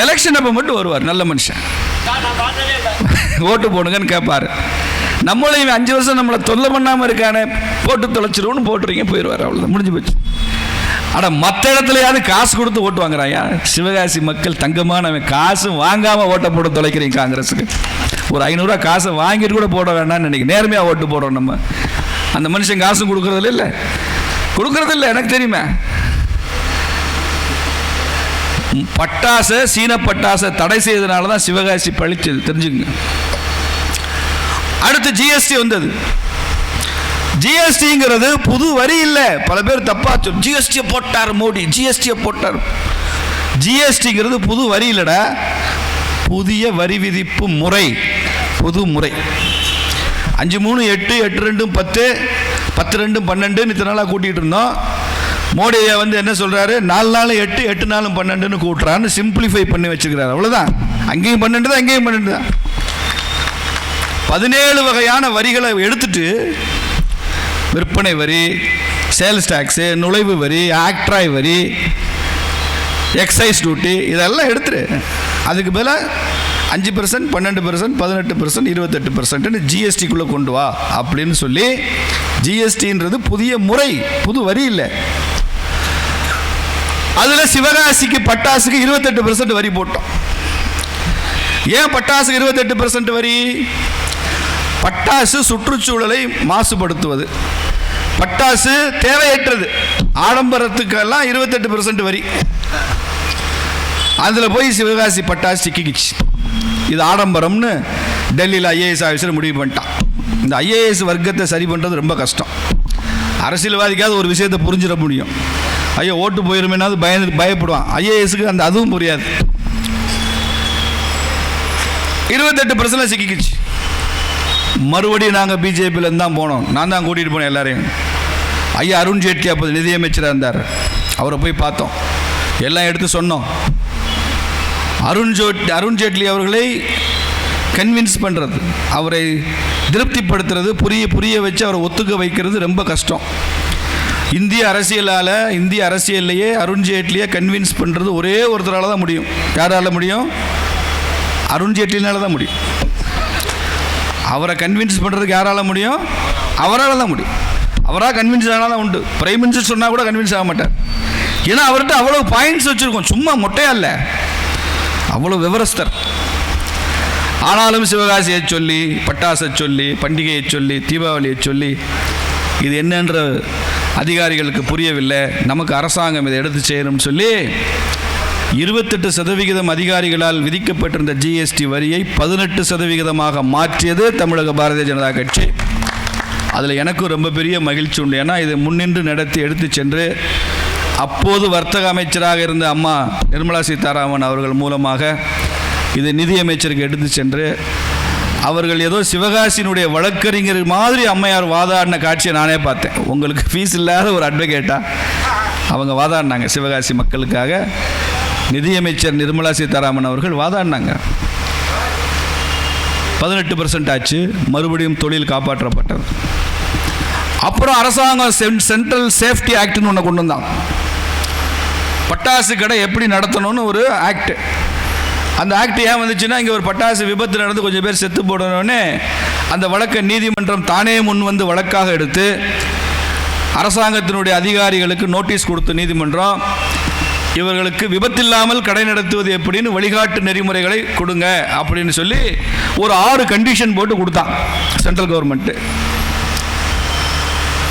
எலெக்ஷன் அப்போ மட்டும் வருவார், நல்ல மனுஷன். ஓட்டு போடுங்கன்னு கேட்பார். நம்மளையும் 5 வருஷம் நம்மளை தொல்லை பண்ணாமல் இருக்கானே, போட்டு தொலைச்சிருவோன்னு போட்டுறீங்க, போயிடுவார். அவ்வளோதான், முடிஞ்சு போச்சு. ஆனால் மற்ற இடத்துலையாவது காசு கொடுத்து ஓட்டு வாங்குறாயா? சிவகாசி மக்கள் தங்கமானவன், காசு வாங்காமல் ஓட்டை போட்டு தொலைக்கிறீங்க காங்கிரஸுக்கு. ஒரு 500 ரூபா காசை வாங்கிட்டு கூட போட வேண்டாம்னு நினைக்கிறேன். நேர்மையாக ஓட்டு போடுறோம் நம்ம. அந்த மனுஷன் காசும் கொடுக்கறதில்ல, இல்லை கொடுக்கறதில்ல, எனக்கு தெரியுமே. பட்டாசை, சீன பட்டாசை தடை செய்ததுனால தான் சிவகாசி பழிச்சது, தெரிஞ்சுக்கங்க. அடுத்து ஜிஎஸ்டி வந்தது. ஜிஎஸ்டிங்கிறது புது வரி இல்லை. பல பேர் தப்பா சொல்லு, ஜிஎஸ்டியை போட்டார் மோடி, ஜிஎஸ்டியை போட்டார். ஜிஎஸ்டிங்கிறது புது வரி இல்லைடா, புதிய வரி விதிப்பு முறை, புது முறை. 5, 3, 8, 8, 2, 10, 10, 2, 12 இத்தனை நாளாக கூட்டிகிட்டு இருந்தோம். மோடி வந்து என்ன சொல்கிறாரு? 4 நாள் 8, 8 நாள் 12ன்னு கூட்டுறான்னு சிம்பிளிஃபை பண்ணி வச்சுக்கிறாரு. அவ்வளோதான். அங்கேயும் 12 தான், இங்கேயும் 12 தான். 17 வகையான வரிகளை எடுத்துட்டு, விற்பனை வரி, சேல்ஸ் டாக்ஸு, நுழைவு வரி, ஆக்ட்ராய் வரி, எக்ஸைஸ் டியூட்டி, இதெல்லாம் எடுத்துரு. அதுக்கு பதிலாக 5%, 12%, 18%, 28% ஜிஎஸ்டிக்குள்ளே கொண்டு வா அப்படின்னு சொல்லி, ஜிஎஸ்டின்றது புதிய முறை, புது வரி இல்லை. அதில் சிவகாசிக்கு பட்டாசுக்கு 28% வரி போட்டோம். ஏன் பட்டாசுக்கு 28% வரி? பட்டாசு சுற்றுச்சூழலை மாசுபடுத்துவது, பட்டாசு தேவையற்றது, ஆடம்பரத்துக்கெல்லாம் 28% வரி. அதில் போய் சிவகாசி பட்டாசு சிக்கிக்கிச்சு. இது ஆடம்பரம்னு டெல்லியில் ஐஏஎஸ் ஆஃபீஸர் முடிவு பண்ணிட்டான். இந்த ஐஏஎஸ் வர்க்கத்தை சரி பண்ணுறது ரொம்ப கஷ்டம். அரசியல்வாதிக்காவது ஒரு விஷயத்தை புரிஞ்சிட முடியும். ஐயோ ஓட்டு போயிருமேனாவது பயப்படுவான். ஐஏஎஸ்க்கு அதுவும் புரியாது. 28% சிக்கிக்கிச்சு. மறுபடியும் நாங்கள் பிஜேபியிலேருந்து தான் போனோம். நான் தான் கூட்டிகிட்டு போனேன் எல்லாரையும். ஐயா அருண்ஜேட்லி அப்போது நிதியமைச்சராக இருந்தார். அவரை போய் பார்த்தோம், எல்லாம் எடுத்து சொன்னோம். அருண்ஜேட்லி அவர்களை கன்வின்ஸ் பண்ணுறது, அவரை திருப்திப்படுத்துறது, புரிய வச்சு அவரை ஒத்துக்க வைக்கிறது ரொம்ப கஷ்டம். இந்திய அரசியல்லையே அருண்ஜேட்லியை கன்வின்ஸ் பண்ணுறது ஒரே ஒருத்தரால் தான் முடியும். யாரால் முடியும்? அருண்ஜேட்லினால தான் முடியும். அவரை கன்வின்ஸ் பண்ணுறதுக்கு யாரால் முடியும்? அவரால் தான் முடியும். அவராக கன்வின்ஸ் ஆனாலும் உண்டு. பிரைம் மினிஸ்டர் சொன்னால் கூட கன்வின்ஸ் ஆக மாட்டார். ஏன்னா அவர்கிட்ட அவ்வளோ பாயிண்ட்ஸ் வச்சுருக்கோம். சும்மா மொட்டையா இல்லை, அவ்வளோ விவரஸ்தர். ஆனாலும் சிவகாசியை சொல்லி, பட்டாசை சொல்லி, பண்டிகையை சொல்லி, தீபாவளியை சொல்லி, இது என்னன்ற அதிகாரிகளுக்கு புரியவில்லை. நமக்கு அரசாங்கம் இதை எடுத்து செய்யணும்னு சொல்லி 28% அதிகாரிகளால் விதிக்கப்பட்டிருந்த ஜிஎஸ்டி வரியை 18% மாற்றியது தமிழக பாரதிய ஜனதா கட்சி. அதில் எனக்கும் ரொம்ப பெரிய மகிழ்ச்சி உண்டு. ஏன்னா இதை முன்னின்று நடத்தி எடுத்து சென்று அப்போது வர்த்தக அமைச்சராக இருந்த அம்மா நிர்மலா சீதாராமன் அவர்கள் மூலமாக இது நிதியமைச்சருக்கு எடுத்து சென்று, அவர்கள் ஏதோ சிவகாசியினுடைய வழக்கறிஞர் மாதிரி அம்மையார் வாதாடின காட்சியை நானே பார்த்தேன். உங்களுக்கு ஃபீஸ் இல்லாத ஒரு அட்வொகேட்டாக அவங்க வாதாடினாங்க சிவகாசி மக்களுக்காக. நிதியமைச்சர் நிர்மலா சீதாராமன் அவர்கள் வாதாடினாங்க. 18% ஆச்சு. மறுபடியும் தொழில் காப்பாற்றப்பட்டது. அப்புறம் அரசாங்கம் சென்ட்ரல் சேஃப்டி ஆக்ட்னு ஒன்று கொண்டு வந்தான். பட்டாசு கடை எப்படி நடத்தணும்னு ஒரு ஆக்ட். அந்த ஆக்ட் ஏன் வந்துச்சுன்னா, இங்கே ஒரு பட்டாசு விபத்து நடந்து கொஞ்சம் பேர் செத்து போடணுன்னே அந்த வழக்கை நீதிமன்றம் தானே முன் வந்து வழக்காக எடுத்து அரசாங்கத்தினுடைய அதிகாரிகளுக்கு நோட்டீஸ் கொடுத்து நீதிமன்றம் இவர்களுக்கு விபத்தில்லாமல் கடை நடத்துவது எப்படின்னு வழிகாட்டு நெறிமுறைகளை கொடுங்க அப்படின்னு சொல்லி ஒரு 6 கண்டிஷன் போட்டு கொடுத்தான் சென்ட்ரல் கவர்மெண்ட்டு.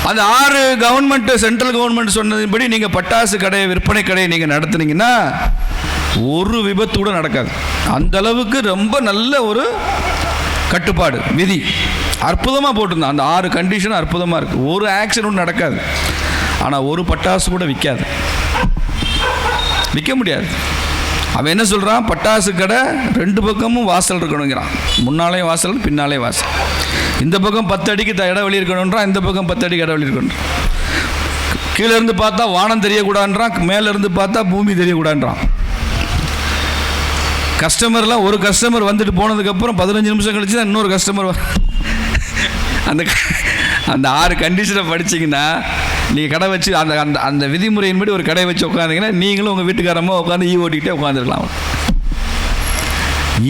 அந்த 6 கவர்மெண்ட், சென்ட்ரல் கவர்மெண்ட் சொன்னதுபடி நீங்கள் பட்டாசு கடையை, விற்பனை கடையை நீங்கள் நடத்துனீங்கன்னா ஒரு விபத்து கூட நடக்காது. அந்த அளவுக்கு ரொம்ப நல்ல ஒரு கட்டுப்பாடு, விதி அற்புதமாக போட்டிருந்தான். அந்த 6 கண்டிஷன் அற்புதமாக இருக்குது. ஒரு ஆக்சிடென்ட் நடக்காது. ஆனால் ஒரு பட்டாசு கூட விற்க முடியாது. அவன் என்ன சொல்கிறான்? பட்டாசு கடை 2 பக்கமும் வாசல் இருக்கணுங்கிறான். முன்னாலே வாசல், பின்னாலே வாசல். இந்த பக்கம் 10 அடிக்கு இடைவெளி இருக்கணுன்றான், இந்த பக்கம் 10 அடிக்கு இடைவெளி இருக்கணுன்றான். கீழே இருந்து பார்த்தா வானம் தெரியக்கூடாதுன்றான், மேலேருந்து பார்த்தா பூமி தெரியக்கூடாதுன்றான். கஸ்டமர்லாம், ஒரு கஸ்டமர் வந்துட்டு போனதுக்கப்புறம் 15 நிமிஷம் கழிச்சு தான் இன்னொரு கஸ்டமர். அந்த 6 கண்டிஷனை படிச்சிங்கன்னா நீங்கள் கடை வச்சு அந்த அந்த அந்த விதிமுறையின்படி ஒரு கடை வச்சு உட்காந்திங்கன்னா நீங்களும் உங்கள் வீட்டுக்காரமாக உட்காந்து ஓட்டிக்கிட்டே உட்காந்துருக்கலாம்.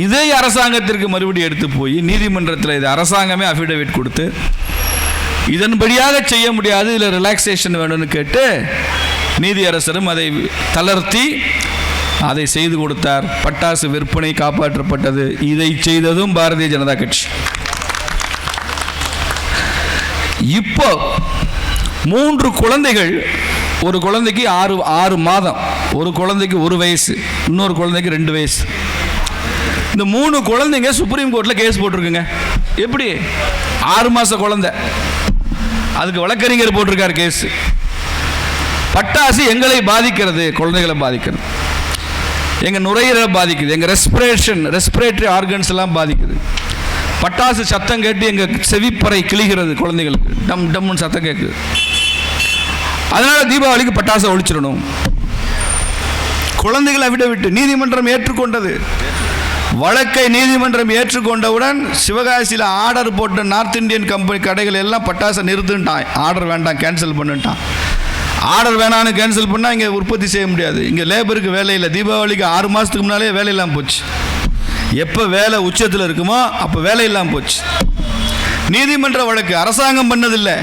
இதை அரசாங்கத்திற்கு மறுபடியும் எடுத்து போய் நீதிமன்றத்தில் இது அரசாங்கமே அஃபிடவிட் கொடுத்து இதன்படியாக செய்ய முடியாது, இதில் ரிலாக்ஸேஷன் வேணும்னு கேட்டு நீதியரசரும் அதை தளர்த்தி அதை செய்து கொடுத்தார். பட்டாசு விற்பனை காப்பாற்றப்பட்டது. இதை செய்ததும் பாரதிய ஜனதா கட்சி. இப்போ 3 குழந்தைகள், ஒரு குழந்தைக்கு 6 மாதம், ஒரு குழந்தைக்கு 1 வயசு, இன்னொரு குழந்தைக்கு 2 வயசு. இந்த 3 குழந்தைங்க சுப்ரீம் கோர்ட்டில் கேஸ் போட்டிருக்குங்க. எப்படி? 6 மாத குழந்தை, அதுக்கு வழக்கறிஞர் போட்டிருக்கார் கேஸ். பட்டாசு எங்களை பாதிக்கிறது, குழந்தைகளை பாதிக்கிறது, எங்கள் நுரையீரலை பாதிக்குது, எங்கள் ரெஸ்பிரேட்டரி ஆர்கன்ஸ் எல்லாம் பாதிக்குது. பட்டாசு சத்தம் கேட்டு எங்கள் செவிப்பறை கிழிகிறது, குழந்தைகளுக்கு டம் டம்னு சத்தம் கேட்குது. அதனால் தீபாவளிக்கு பட்டாசை ஒழிச்சிடணும். குழந்தைகளை அஃபிடவிட் நீதிமன்றம் ஏற்றுக்கொண்டது. வழக்கை நீதிமன்றம் ஏற்றுக்கொண்டவுடன் சிவகாசியில் ஆர்டர் போட்ட நார்த் இந்தியன் கம்பெனி கடைகள் எல்லாம் பட்டாசை நிறுத்துட்டான். ஆர்டர் வேண்டாம், கேன்சல் பண்ணிட்டான். ஆர்டர் வேணான்னு கேன்சல் பண்ணால் இங்கே உற்பத்தி செய்ய முடியாது, இங்கே லேபருக்கு வேலை இல்லை. தீபாவளிக்கு 6 மாதத்துக்கு முன்னாலே வேலையெல்லாம் போச்சு. எப்போ வேலை உச்சத்தில் இருக்குமோ அப்போ வேலை இல்லாமல் போச்சு. நீதிமன்ற வழக்கு அரசாங்கம் பண்ணதில்லை,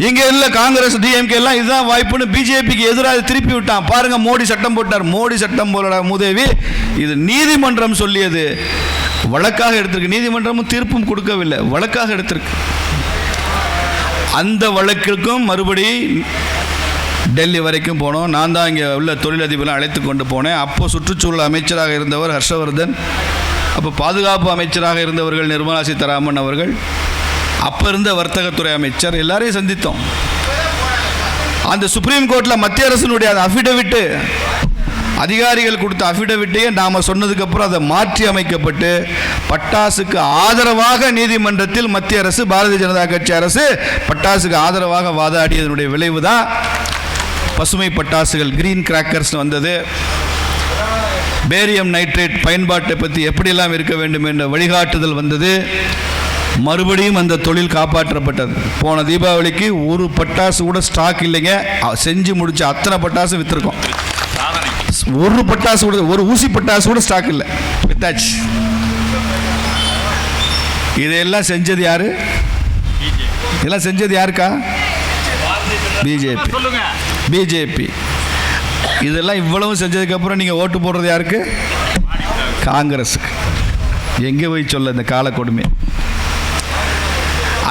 இங்கே இல்லை காங்கிரஸ் டிஎம்கே எல்லாம் இதுதான் வாய்ப்புன்னு பிஜேபிக்கு எதிராக திருப்பி விட்டான். பாருங்க, மோடி சட்டம் போட்டார். மோடி சட்டம் போல மூதேவி, இது நீதிமன்றம் சொல்லியது, வழக்காக எடுத்திருக்கு. நீதிமன்றமும் தீர்ப்பும் கொடுக்கவில்லை, வழக்காக எடுத்திருக்கு. அந்த வழக்கிற்கும் மறுபடி டெல்லி வரைக்கும் போனோம். நான் தான் இங்கே உள்ள தொழிலதிபர்களை அழைத்து கொண்டு போனேன். அப்போ சுற்றுச்சூழல் அமைச்சராக இருந்தவர் ஹர்ஷவர்தன், அப்போ பாதுகாப்பு அமைச்சராக இருந்தவர்கள் நிர்மலா சீதாராமன் அவர்கள், அப்போ இருந்த வர்த்தகத்துறை அமைச்சர், எல்லாரையும் சந்தித்தோம். அந்த சுப்ரீம் கோர்ட்டில் மத்திய அரசினுடைய அஃபிடவிட்டு, அதிகாரிகள் கொடுத்த அஃபிடவிட்டையே நாம் சொன்னதுக்கப்புறம் அதை மாற்றி அமைக்கப்பட்டு பட்டாசுக்கு ஆதரவாக நீதிமன்றத்தில் மத்திய அரசு, பாரதிய ஜனதா கட்சி அரசு பட்டாசுக்கு ஆதரவாக வாதாடியதனுடைய விளைவு தான் பசுமை பட்டாசுகள், கிரீன் கிராக்கர்ஸ் வந்தது. பேரியம் நைட்ரேட் பயன்பாட்டை பற்றி எப்படியெல்லாம் இருக்க வேண்டும் என்ற வழிகாட்டுதல் வந்தது. மறுபடியும் அந்த தொழில் காப்பாற்றப்பட்டது. போன தீபாவளிக்கு ஒரு பட்டாசு கூட ஸ்டாக் இல்லைங்க. செஞ்சு முடிச்ச அத்தனை பட்டாசு விற்றுருக்கோம். ஒரு பட்டாசு கூட, ஒரு ஊசி பட்டாசு கூட ஸ்டாக் இல்லை, வித்தாச்சு. இதையெல்லாம் செஞ்சது யாரு? இதெல்லாம் செஞ்சது யாருக்கா? பிஜேபி. பிஜேபி இதெல்லாம் இவ்வளவு செஞ்சதுக்கப்புறம் நீங்கள் ஓட்டு போடுறது யாருக்கு? காங்கிரஸுக்கு. எங்கே போய் சொல்ல இந்த கால கொடுமை.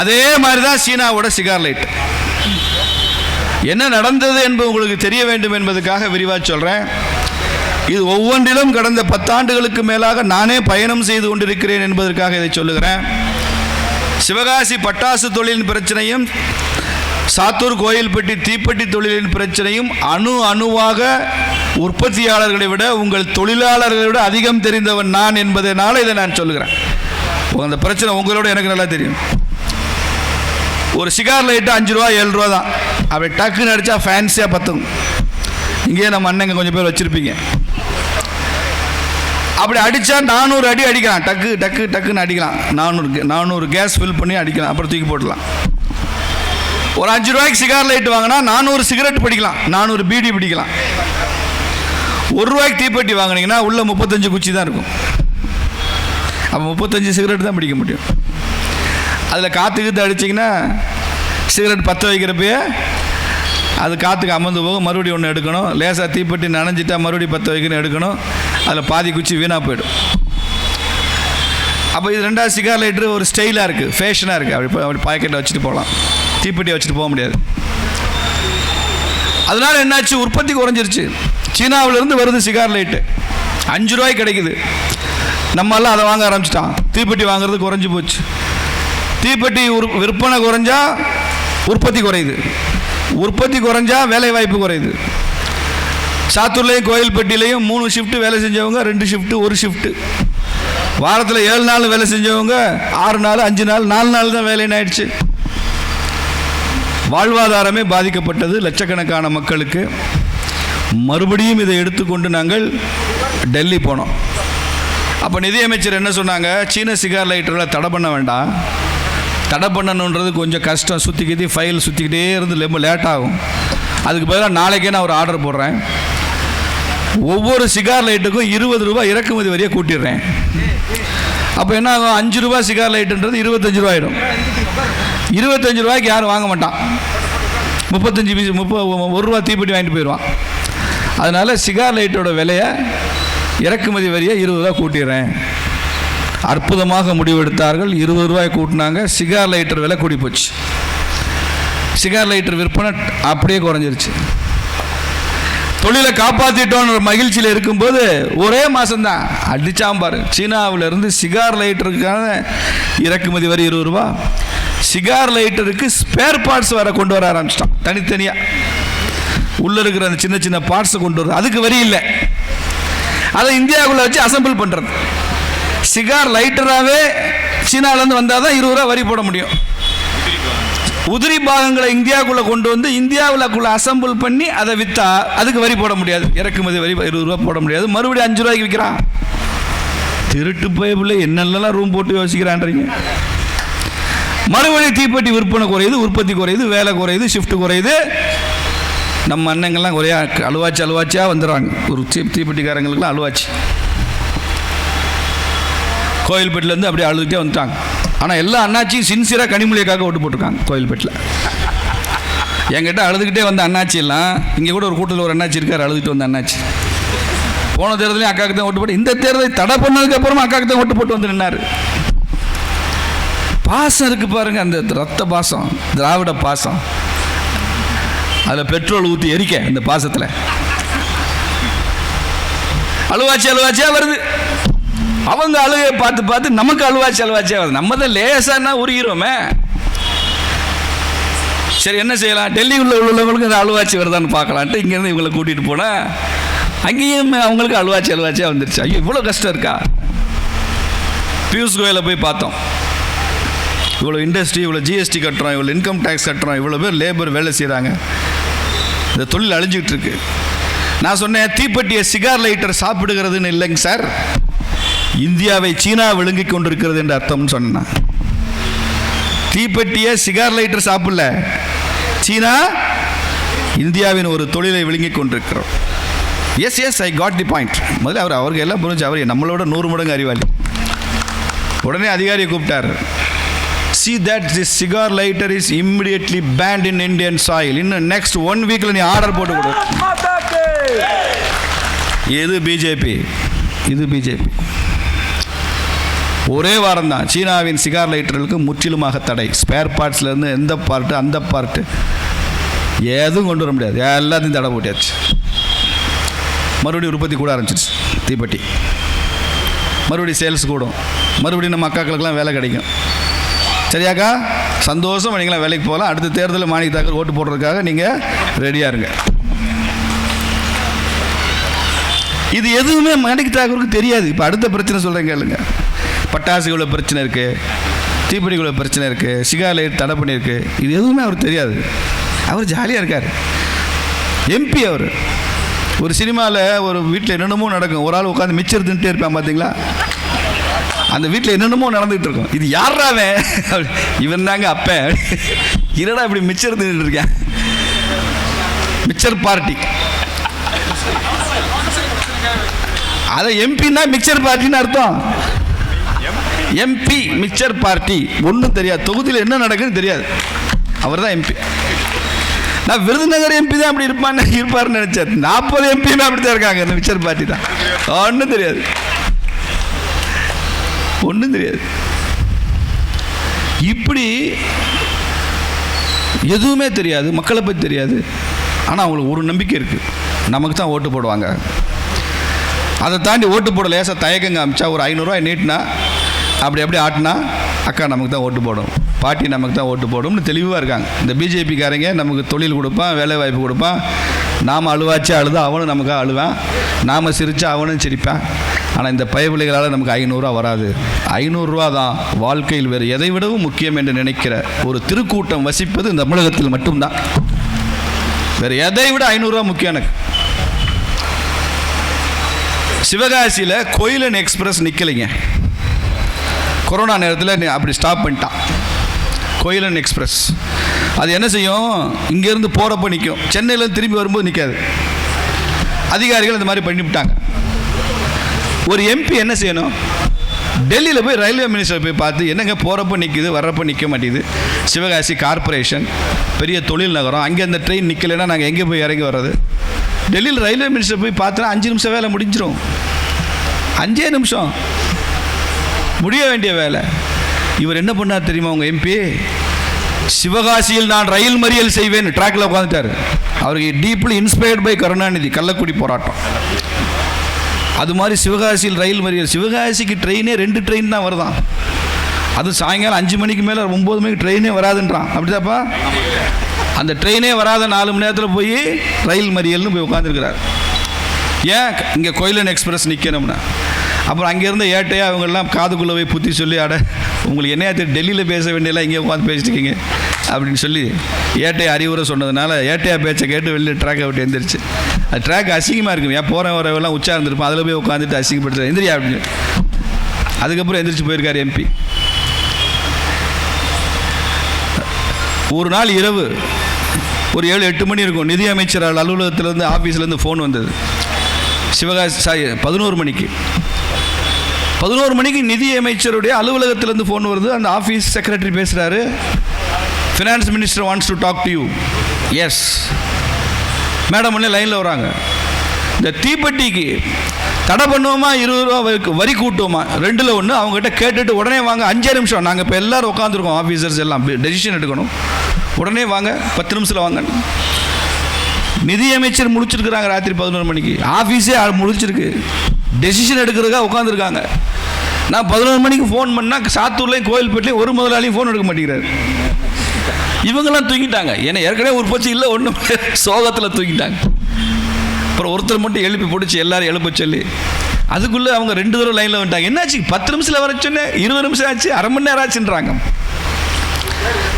அதே மாதிரி தான் சீனாவோட சிகார் லைட். என்ன நடந்தது என்பது உங்களுக்கு தெரிய வேண்டும் என்பதற்காக விரிவாக சொல்கிறேன். இது ஒவ்வொன்றிலும் கடந்த 10 ஆண்டுகளுக்கு மேலாக நானே பயணம் செய்து கொண்டிருக்கிறேன் என்பதற்காக இதை சொல்லுகிறேன். சிவகாசி பட்டாசு தொழிலின் பிரச்சனையும், சாத்தூர் கோயில்பட்டி தீப்பெட்டி தொழிலின் பிரச்சனையும் அணுவாக உற்பத்தியாளர்களை விட உங்கள் தொழிலாளர்களை விட அதிகம் தெரிந்தவன் நான் என்பதனால இதை நான் சொல்லுகிறேன். அந்த பிரச்சனை உங்களோட எனக்கு நல்லா தெரியும். ஒரு சிகார் லைட்டு 5 ரூபா 7 ரூபா தான். அப்படி டக்குன்னு அடித்தா ஃபேன்சியாக பத்தும். இங்கேயே நம்ம அண்ணங்க கொஞ்சம் பேர் வச்சுருப்பீங்க. அப்படி அடித்தா 400 அடி அடிக்கலாம். டக்கு டக்கு டக்குன்னு அடிக்கலாம். 400 கேஸ் ஃபில் பண்ணி அடிக்கலாம். அப்புறம் தூக்கி போடலாம். ஒரு 5 ரூபாய்க்கு சிகார் லைட் வாங்கினா 400 சிகரெட் பிடிக்கலாம், 400 பீடி பிடிக்கலாம். 1 ரூபாய்க்கு தீப்பெட்டி வாங்கினீங்கன்னா உள்ள 35 குச்சி தான் இருக்கும். அப்போ 35 சிகரெட் தான் பிடிக்க முடியும். அதில் காற்றுக்கு அடிச்சிங்கன்னா சிகரெட் பற்ற வைக்கிறப்பயே அது காற்றுக்கு அமர்ந்து போகும். மறுபடியும் ஒன்று எடுக்கணும். லேசாக தீப்பெட்டி நனைஞ்சிட்டா மறுபடியும் பற்ற வைக்கணும், எடுக்கணும். அதில் பாதி குச்சி வீணாக போயிடும். அப்போ இது 2வது சிகார் லைட்ரு ஒரு ஸ்டைலாக இருக்குது, ஃபேஷனாக இருக்குது. அப்படி பாக்கெட்டில் வச்சுட்டு போகலாம், தீப்பெட்டியை வச்சுட்டு போக முடியாது. அதனால் என்னாச்சு, உற்பத்தி குறைஞ்சிருச்சு. சீனாவிலேருந்து வருது சிகார் லைட்டு, 5 ரூபாய்க்கு கிடைக்குது. நம்மெல்லாம் அதை வாங்க ஆரம்பிச்சிட்டான். தீப்பெட்டி வாங்குறது குறைஞ்சி போச்சு. தீப்பெட்டி விற்பனை குறைஞ்சா உற்பத்தி குறையுது, உற்பத்தி குறைஞ்சா வேலை வாய்ப்பு குறையுது. சாத்தூர்லேயும் கோயில்பட்டியிலையும் 3 ஷிஃப்ட்டு வேலை செஞ்சவங்க 2 ஷிஃப்ட்டு 1 ஷிஃப்ட்டு. வாரத்தில் 7 நாள் வேலை செஞ்சவங்க 6 நாள் 5 நாள் 4 நாள் தான் வேலைன்னு ஆயிடுச்சு. வாழ்வாதாரமே பாதிக்கப்பட்டது லட்சக்கணக்கான மக்களுக்கு. மறுபடியும் இதை எடுத்துக்கொண்டு நாங்கள் டெல்லி போனோம். அப்போ நிதியமைச்சர் என்ன சொன்னாங்க, சீன சிகார் லைட்டர்களை தடை பண்ண வேண்டாம், தடை பண்ணணுன்றது கொஞ்சம் கஷ்டம், சுற்றிக்கிட்டு ஃபைல் சுற்றிக்கிட்டே இருந்து ரொம்ப லேட் ஆகும். அதுக்கு பதிலாக நாளைக்கே நான் ஒரு ஆர்டர் போடுறேன், ஒவ்வொரு சிகார் லைட்டுக்கும் 20 ரூபா இறக்குமதி வரியை கூட்டிடுறேன். அப்போ என்ன ஆகும், 5 ரூபா சிகார் லைட்டுன்றது 25 ரூபா ஆகிடும். 25 ரூபாய்க்கு யாரும் வாங்க மாட்டான். 35 பீஸ் 1 ரூபா தீப்பெட்டி வாங்கிட்டு போயிடுவான். அதனால் சிகார் லைட்டோட விலையை, இறக்குமதி வரியை 20 ரூபா கூட்டிடுறேன். அற்புதமாக முடிவெடுத்தார்கள். 20 ரூபாய் கூட்டினாங்க. சிகார் லைட்டர் விலை கூடி போச்சு. சிகார் லைட்டர் விற்பனை அப்படியே குறைஞ்சிருச்சு. தொழிலை காப்பாற்றிட்டோன்ற மகிழ்ச்சியில் இருக்கும்போது ஒரே மாதம்தான் அடிச்சாம்பார். சீனாவிலிருந்து சிகார் லைட்டருக்கான இறக்குமதி வரி 20 ரூபா. சிகார் லைட்டருக்கு ஸ்பேர் பார்ட்ஸ் வர கொண்டு வர ஆரம்பிச்சிட்டான். தனித்தனியாக உள்ளே இருக்கிற அந்த சின்ன சின்ன பார்ட்ஸை கொண்டு வர, அதுக்கு வரி இல்லை. அதை இந்தியாவுக்குள்ளே வச்சு அசம்பிள் பண்ணுறது. சிகார் லைட்டராகவே சீனாவிலேருந்து வந்தால் தான் 20 ரூபா வரி போட முடியும். உதிரி பாகங்களை இந்தியாவுக்குள்ளே கொண்டு வந்து இந்தியாவுக்குள்ளே அசம்பிள் பண்ணி அதை விற்றா அதுக்கு வரி போட முடியாது. இறக்குமதி வரி 20 ரூபா போட முடியாது. மறுபடியும் 5 ரூபாய்க்கு விற்கிறான். திருட்டு பைப்பில் என்னெல்லாம் ரூம் போட்டு யோசிக்கிறான்றீங்க. மறுபடியும் தீப்பெட்டி விற்பனை குறையுது, உற்பத்தி குறையுது, வேலை குறையுது, ஷிஃப்ட் குறையுது. நம்ம அண்ணங்கள்லாம் ஒரே அழுவாச்சியாக வந்துடுறாங்க. ஒரு தீப்பெட்டிக்காரங்களுக்குலாம் அழுவாச்சு. கோயில்பேட்டிலேருந்து அப்படியே அழுதுகிட்டே வந்துட்டாங்க. ஆனால் எல்லா அண்ணாச்சியும் சின்சியராக கனிமொழிக்காக ஓட்டு போட்டிருக்காங்க கோயில்பேட்டில். என்கிட்ட அழுதுகிட்டே வந்த அண்ணாச்சி எல்லாம், இங்கே கூட ஒரு கூட்டத்தில் ஒரு அண்ணாச்சி இருக்கார், அழுதுகிட்டு வந்த அண்ணாச்சி. போன தேர்தலையும் அக்காவுக்கு தான் ஓட்டு போட்டு, இந்த தேர்தலை தடை பண்ணதுக்கு அப்புறமா அக்காவுக்கு தான் ஓட்டு போட்டு வந்து நின்னார். பாசம் இருக்கு பாருங்க, அந்த ரத்த பாசம், திராவிட பாசம். அதில் பெட்ரோல் ஊற்றி எரிக்க இந்த பாசத்தில் அழுவாச்சி அழுவாச்சியா வருது. அவங்க அழுகையை பார்த்து பார்த்து நமக்கு அழுவாச்சி அழுவாச்சியா வருது. நம்ம தான் லேசானா உருகிறோமே. சரி என்ன செய்யலாம், டெல்லி உள்ளவங்களுக்கு இந்த அழுவாச்சி வருதான்னு பார்க்கலான்ட்டு இங்கேருந்து இவங்களை கூட்டிகிட்டு போனால் அங்கேயும் அவங்களுக்கு அழுவாச்சி அழுவாச்சியாக வந்துருச்சு. ஐயோ இவ்வளோ கஷ்டம் இருக்கா. பியூஷ் கோயலை போய் பார்த்தோம். இவ்வளோ இண்டஸ்ட்ரி, இவ்வளோ ஜிஎஸ்டி கட்டுறோம், இவ்வளோ இன்கம் டேக்ஸ் கட்டுறோம், இவ்வளோ பேர் லேபர் வேலை செய்கிறாங்க, இந்த தொழில் அழிஞ்சிக்கிட்டு இருக்கு. நான் சொன்னேன், தீப்பெட்டியை சிகார் லைட்டர் சாப்பிடுகிறதுன்னு இல்லைங்க சார், இந்தியாவை சீனா விழுங்கி கொண்டிருக்கிறது என்று அர்த்தம்னு சொன்னேன். தீப்பெட்டியை சிகார் லைட்டர் சாப்பிடல, சீனா இந்தியாவின் ஒரு தொழிலை விழுங்கி கொண்டிருக்கிறோம். Yes I got the point. முதல்ல அவருக்கு எல்லாம் புரிஞ்சு, அவர் நம்மளோட 100 மடங்கு அறிவாளி. உடனே அதிகாரியை கூப்பிட்டார். See that this cigar lighter is immediately banned in Indian soil. In next 1 week நீ ஆர்டர் போட்டு கொடு. இது பிஜேபி, இது பிஜேபி. ஒரே வாரம் தான் சீனாவின் சிகார் லைட்டர்களுக்கு முற்றிலுமாக தடை. ஸ்பேர் பார்ட்ஸ்லேருந்து எந்த பார்ட்டு அந்த பார்ட்டு எதுவும் கொண்டு வர முடியாது, எல்லாத்தையும் தடை போட்டியாச்சு. மறுபடியும் உற்பத்தி கூட ஆரம்பிச்சிருச்சு தீப்பெட்டி. மறுபடியும் சேல்ஸ் கூடும், மறுபடியும் நம்ம அக்காக்களுக்கெல்லாம் வேலை கிடைக்கும். சரியாக்கா, சந்தோஷம், நீங்களாம் வேலைக்கு போகலாம். அடுத்த தேர்தலில் மாணிக்க தாக்கர் ஓட்டு போடுறதுக்காக நீங்கள் ரெடியாக இருங்க. இது எதுவுமே மாணிக்க தாக்கருக்கு தெரியாது. இப்போ அடுத்த பிரச்சனை சொல்கிறேன் கேளுங்க. பட்டாசுகளோட பிரச்சனை இருக்குது, தீப்பெட்டிகளோட பிரச்சனை இருக்குது, சிகார் லைட் தடை பண்ணியிருக்கு. இது எதுவுமே அவருக்கு தெரியாது. அவர் ஜாலியாக இருக்கார். எம்பி அவர். ஒரு சினிமாவில் ஒரு வீட்டில் என்னென்னமோ நடக்கும், ஒரு ஆள் உட்காந்து மிச்சர் தின்ட்டே இருப்பான் பார்த்தீங்களா, அந்த வீட்டில் என்னென்னமோ நடந்துகிட்டு இருக்கும். இது யாராவே, இவன் தாங்க அப்ப, என்னடா இப்படி மிச்சர் தின்னுட்டு இருக்கேன், மிச்சர் பார்ட்டி. அதை எம்பின்னா மிக்சர் பார்ட்டின்னு அர்த்தம். எம்பி மிக்சர் பார்ட்டி, ஒன்றும் தெரியாது, தொகுதியில் என்ன நடக்குதுன்னு தெரியாது. அவர் தான் எம்பி. நான் விருதுநகர் எம்பி தான் அப்படி இருப்பார்னு நினைச்சேன். 40 எம்பியுமே அப்படி தான் இருக்காங்க. இந்த மிக்சர் பார்ட்டி தான், ஒன்றும் தெரியாது, ஒன்றும் தெரியாது. இப்படி எதுவுமே தெரியாது, மக்களை பற்றி தெரியாது. ஆனால் அவங்களுக்கு ஒரு நம்பிக்கை இருக்குது, நமக்கு தான் ஓட்டு போடுவாங்க. அதை தாண்டி ஓட்டு போட லேசாக தயக்கங்க காமிச்சா, ஒரு 500 ரூபாய் நீட்டினா அப்படி ஆட்டினா அக்கா நமக்கு தான் ஓட்டு போடும், பாட்டி நமக்கு தான் ஓட்டு போடும்னு தெளிவாக இருக்காங்க. இந்த பிஜேபிக்காரங்க நமக்கு தொழில் கொடுப்பான், வேலை வாய்ப்பு கொடுப்பான், நாம் அழுவாச்சா அழுதா அவனும் நமக்காக அழுவான், நாம் சிரித்தா அவனும் சிரிப்பான். ஆனால் இந்த பயவிலைகளால் நமக்கு 500 ரூபா வராது. 500 ரூபா தான் வாழ்க்கையில் வேறு எதை விடவும் முக்கியம் என்று நினைக்கிற ஒரு திருக்கூட்டம் வசிப்பது இந்த தமிழகத்தில் மட்டும்தான். வேறு எதை விட 500 ரூபா முக்கியம் எனக்கு. சிவகாசியில் கோயிலன் எக்ஸ்பிரஸ் நிற்கலைங்க, கொரோனா நேரத்தில் அப்படி ஸ்டாப் பண்ணிட்டான் கோயிலன் எக்ஸ்பிரஸ். அது என்ன செய்யும், இங்கேருந்து போகிறப்ப நிற்கும், சென்னையிலேருந்து திரும்பி வரும்போது நிற்காது. அதிகாரிகள் இந்த மாதிரி பண்ணிவிட்டாங்க. ஒரு எம்பி என்ன செய்யணும், டெல்லியில் போய் ரயில்வே மினிஸ்டர் போய் பார்த்து, என்னங்க போகிறப்ப நிற்கிது வர்றப்போ நிற்க மாட்டேங்குது, சிவகாசி கார்பரேஷன் பெரிய தொழில் நகரம், அங்கே அந்த ட்ரெயின் நிற்கலைன்னா நாங்கள் எங்கே போய் இறங்கி வர்றது. டெல்லியில் ரயில்வே மினிஸ்டர் போய் பார்த்தா 5 நிமிஷம் வேலை முடிஞ்சிடும். 5 நிமிஷம் முடிய வேண்டிய வேலை. இவர் என்ன பண்ணார் தெரியுமா, உங்கள் எம்பி, சிவகாசியில் நான் ரயில் மறியல் செய்வேன் ட்ராக்கில் உட்காந்துட்டார். அவருக்கு deeply inspired by Karunanidhi, Kallakudi போராட்டம். அது மாதிரி சிவகாசியில் ரயில் மறியல். சிவகாசிக்கு ட்ரெயினே 2 ட்ரெயின் தான் வருதான், அது சாயங்காலம் 5 மணிக்கு மேலே 9 மணிக்கு ட்ரெயினே வராதுன்றான். அப்படிதாப்பா, அந்த ட்ரெயினே வராத 4 மணி நேரத்தில் போய் ரயில் மறியல்னு போய் உட்காந்துருக்கிறார். ஏன் இங்கே கோயிலன் எக்ஸ்பிரஸ் நிற்கணும்னா, அப்புறம் அங்கேருந்து ஏட்டையா அவங்கெல்லாம் காதுக்குள்ளே போய் புத்தி சொல்லி, அட உங்களுக்கு என்னையா டெல்லியில் பேச வேண்டியெல்லாம் இங்கே உட்காந்து பேசிட்டுருக்கீங்க அப்படின்னு சொல்லி ஏட்டையா அறிவுரை சொன்னதுனால ஏட்டையா பேச்சை கேட்டு வெளியில் ட்ராக்கை விட்டு எழுந்திரிச்சு. அது ட்ராக் அசிங்கமாக இருக்கும், ஏன் போகிற வரவெல்லாம் உச்சா இருந்திருப்போம், அதில் போய் உட்காந்துட்டு அசிங்கப்படுத்து எந்திரியா அப்படின்னு. அதுக்கப்புறம் எந்திரிச்சு போயிருக்கார் எம்பி. ஒரு நாள் இரவு ஒரு 7-8 மணி இருக்கும், நிதியமைச்சர் அலுவலகத்திலேருந்து ஆஃபீஸ்லேருந்து ஃபோன் வந்தது. சிவகாசி 11 மணிக்கு 11 மணிக்கு நிதி அமைச்சருடைய அலுவலகத்திலேருந்து ஃபோன் வருது. அந்த ஆஃபீஸ் செக்ரட்டரி பேசுகிறாரு, finance minister wants to talk to you. Yes madam ஒன்றே லைனில் வராங்க. இந்த தீப்பெட்டிக்கு தடை பண்ணுவோமா 20 ரூபா வரி கூட்டுவோமா, ரெண்டில் ஒன்று. அவங்ககிட்ட கேட்டுட்டு உடனே வாங்க, 5 நிமிஷம், நாங்கள் இப்போ எல்லோரும் உட்காந்துருக்கோம், ஆஃபீஸர்ஸ் எல்லாம் டெசிஷன் எடுக்கணும், உடனே வாங்க, 10 நிமிஷத்தில் வாங்க. நிதியமைச்சர் முடிச்சிருக்கிறாங்க ராத்திரி 11 மணிக்கு, ஆஃபீஸே முடிச்சிருக்கு, டெசிஷன் எடுக்கிறதுக்காக உட்காந்துருக்காங்க. நான் 11 மணிக்கு ஃபோன் பண்ணால் சாத்தூர்லேயும் கோயில்பேட்லேயும் ஒரு முதலாளியும் ஃபோன் எடுக்க மாட்டேங்கிறாரு. இவங்கெல்லாம் தூங்கிட்டாங்க. ஏன்னா ஏற்கனவே ஒரு போச்சு இல்லை, ஒன்றும் சோகத்தில் தூங்கிட்டாங்க. அப்புறம் ஒருத்தர் மட்டும் எழுப்பி பிடிச்சி எல்லாரும் எழுப்ப சொல்லி, அதுக்குள்ளே அவங்க 2 தடவை லைனில் வந்துட்டாங்க. என்னாச்சு 10 நிமிஷத்தில் வர சொன்னேன், 20 நிமிஷம் ஆச்சு, அரை மணி நேரம் ஆச்சுன்றாங்க.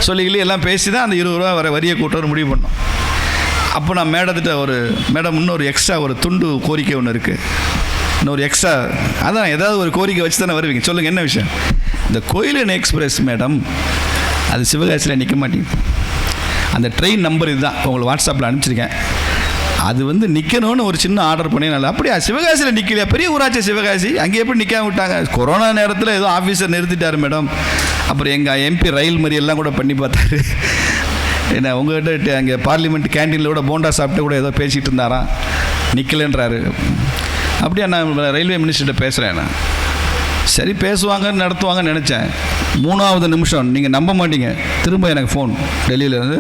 சொல்லிக்கிளி எல்லாம் பேசி தான் அந்த 20 ரூபா வர வரியை கூட்ட முடிவு பண்ணோம். அப்போ நான் மேடத்திட்ட மேடம் இன்னொரு எக்ஸ்ட்ரா ஒரு துண்டு கோரிக்கை ஒன்று இருக்குது, இன்னொரு எக்ஸ்ட்ரா, அதான் ஏதாவது ஒரு கோரிக்கை வச்சு தானே வருவீங்க, சொல்லுங்கள் என்ன விஷயம். இந்த கோயிலன் எக்ஸ்பிரஸ் மேடம் அது சிவகாசியில் நிற்க மாட்டேங்குது, அந்த ட்ரெயின் நம்பர் இதுதான், உங்களுக்கு வாட்ஸ்அப்பில் அனுப்பிச்சிருக்கேன், அது நிற்கணும்னு ஒரு சின்ன ஆர்டர் பண்ணி. நல்லா அப்படியா சிவகாசியில் நிற்கலையா, பெரிய ஊராட்சி சிவகாசி, அங்கே எப்படி நிற்காம விட்டாங்க, கொரோனா நேரத்தில் ஏதோ ஆஃபீஸர் நிறுத்திட்டார் மேடம். அப்புறம் எங்கள் எம்பி ரயில் மாதிரி எல்லாம் கூட பண்ணி பார்த்தாரு. என்ன உங்கள்கிட்ட அங்கே பார்லிமெண்ட் கேன்டீனில் கூட போண்டா சாப்பிட்டு கூட ஏதோ பேசிகிட்டு இருந்தாராம், நிற்கலன்றாரு. அப்படியா நான் ரயில்வே மினிஸ்டர்கிட்ட பேசுகிறேன். நான் சரி பேசுவாங்கன்னு நடத்துவாங்கன்னு நினச்சேன். 3வது நிமிஷம் நீங்கள் நம்ப மாட்டீங்க, திரும்ப எனக்கு ஃபோன் டெல்லியிலேருந்து,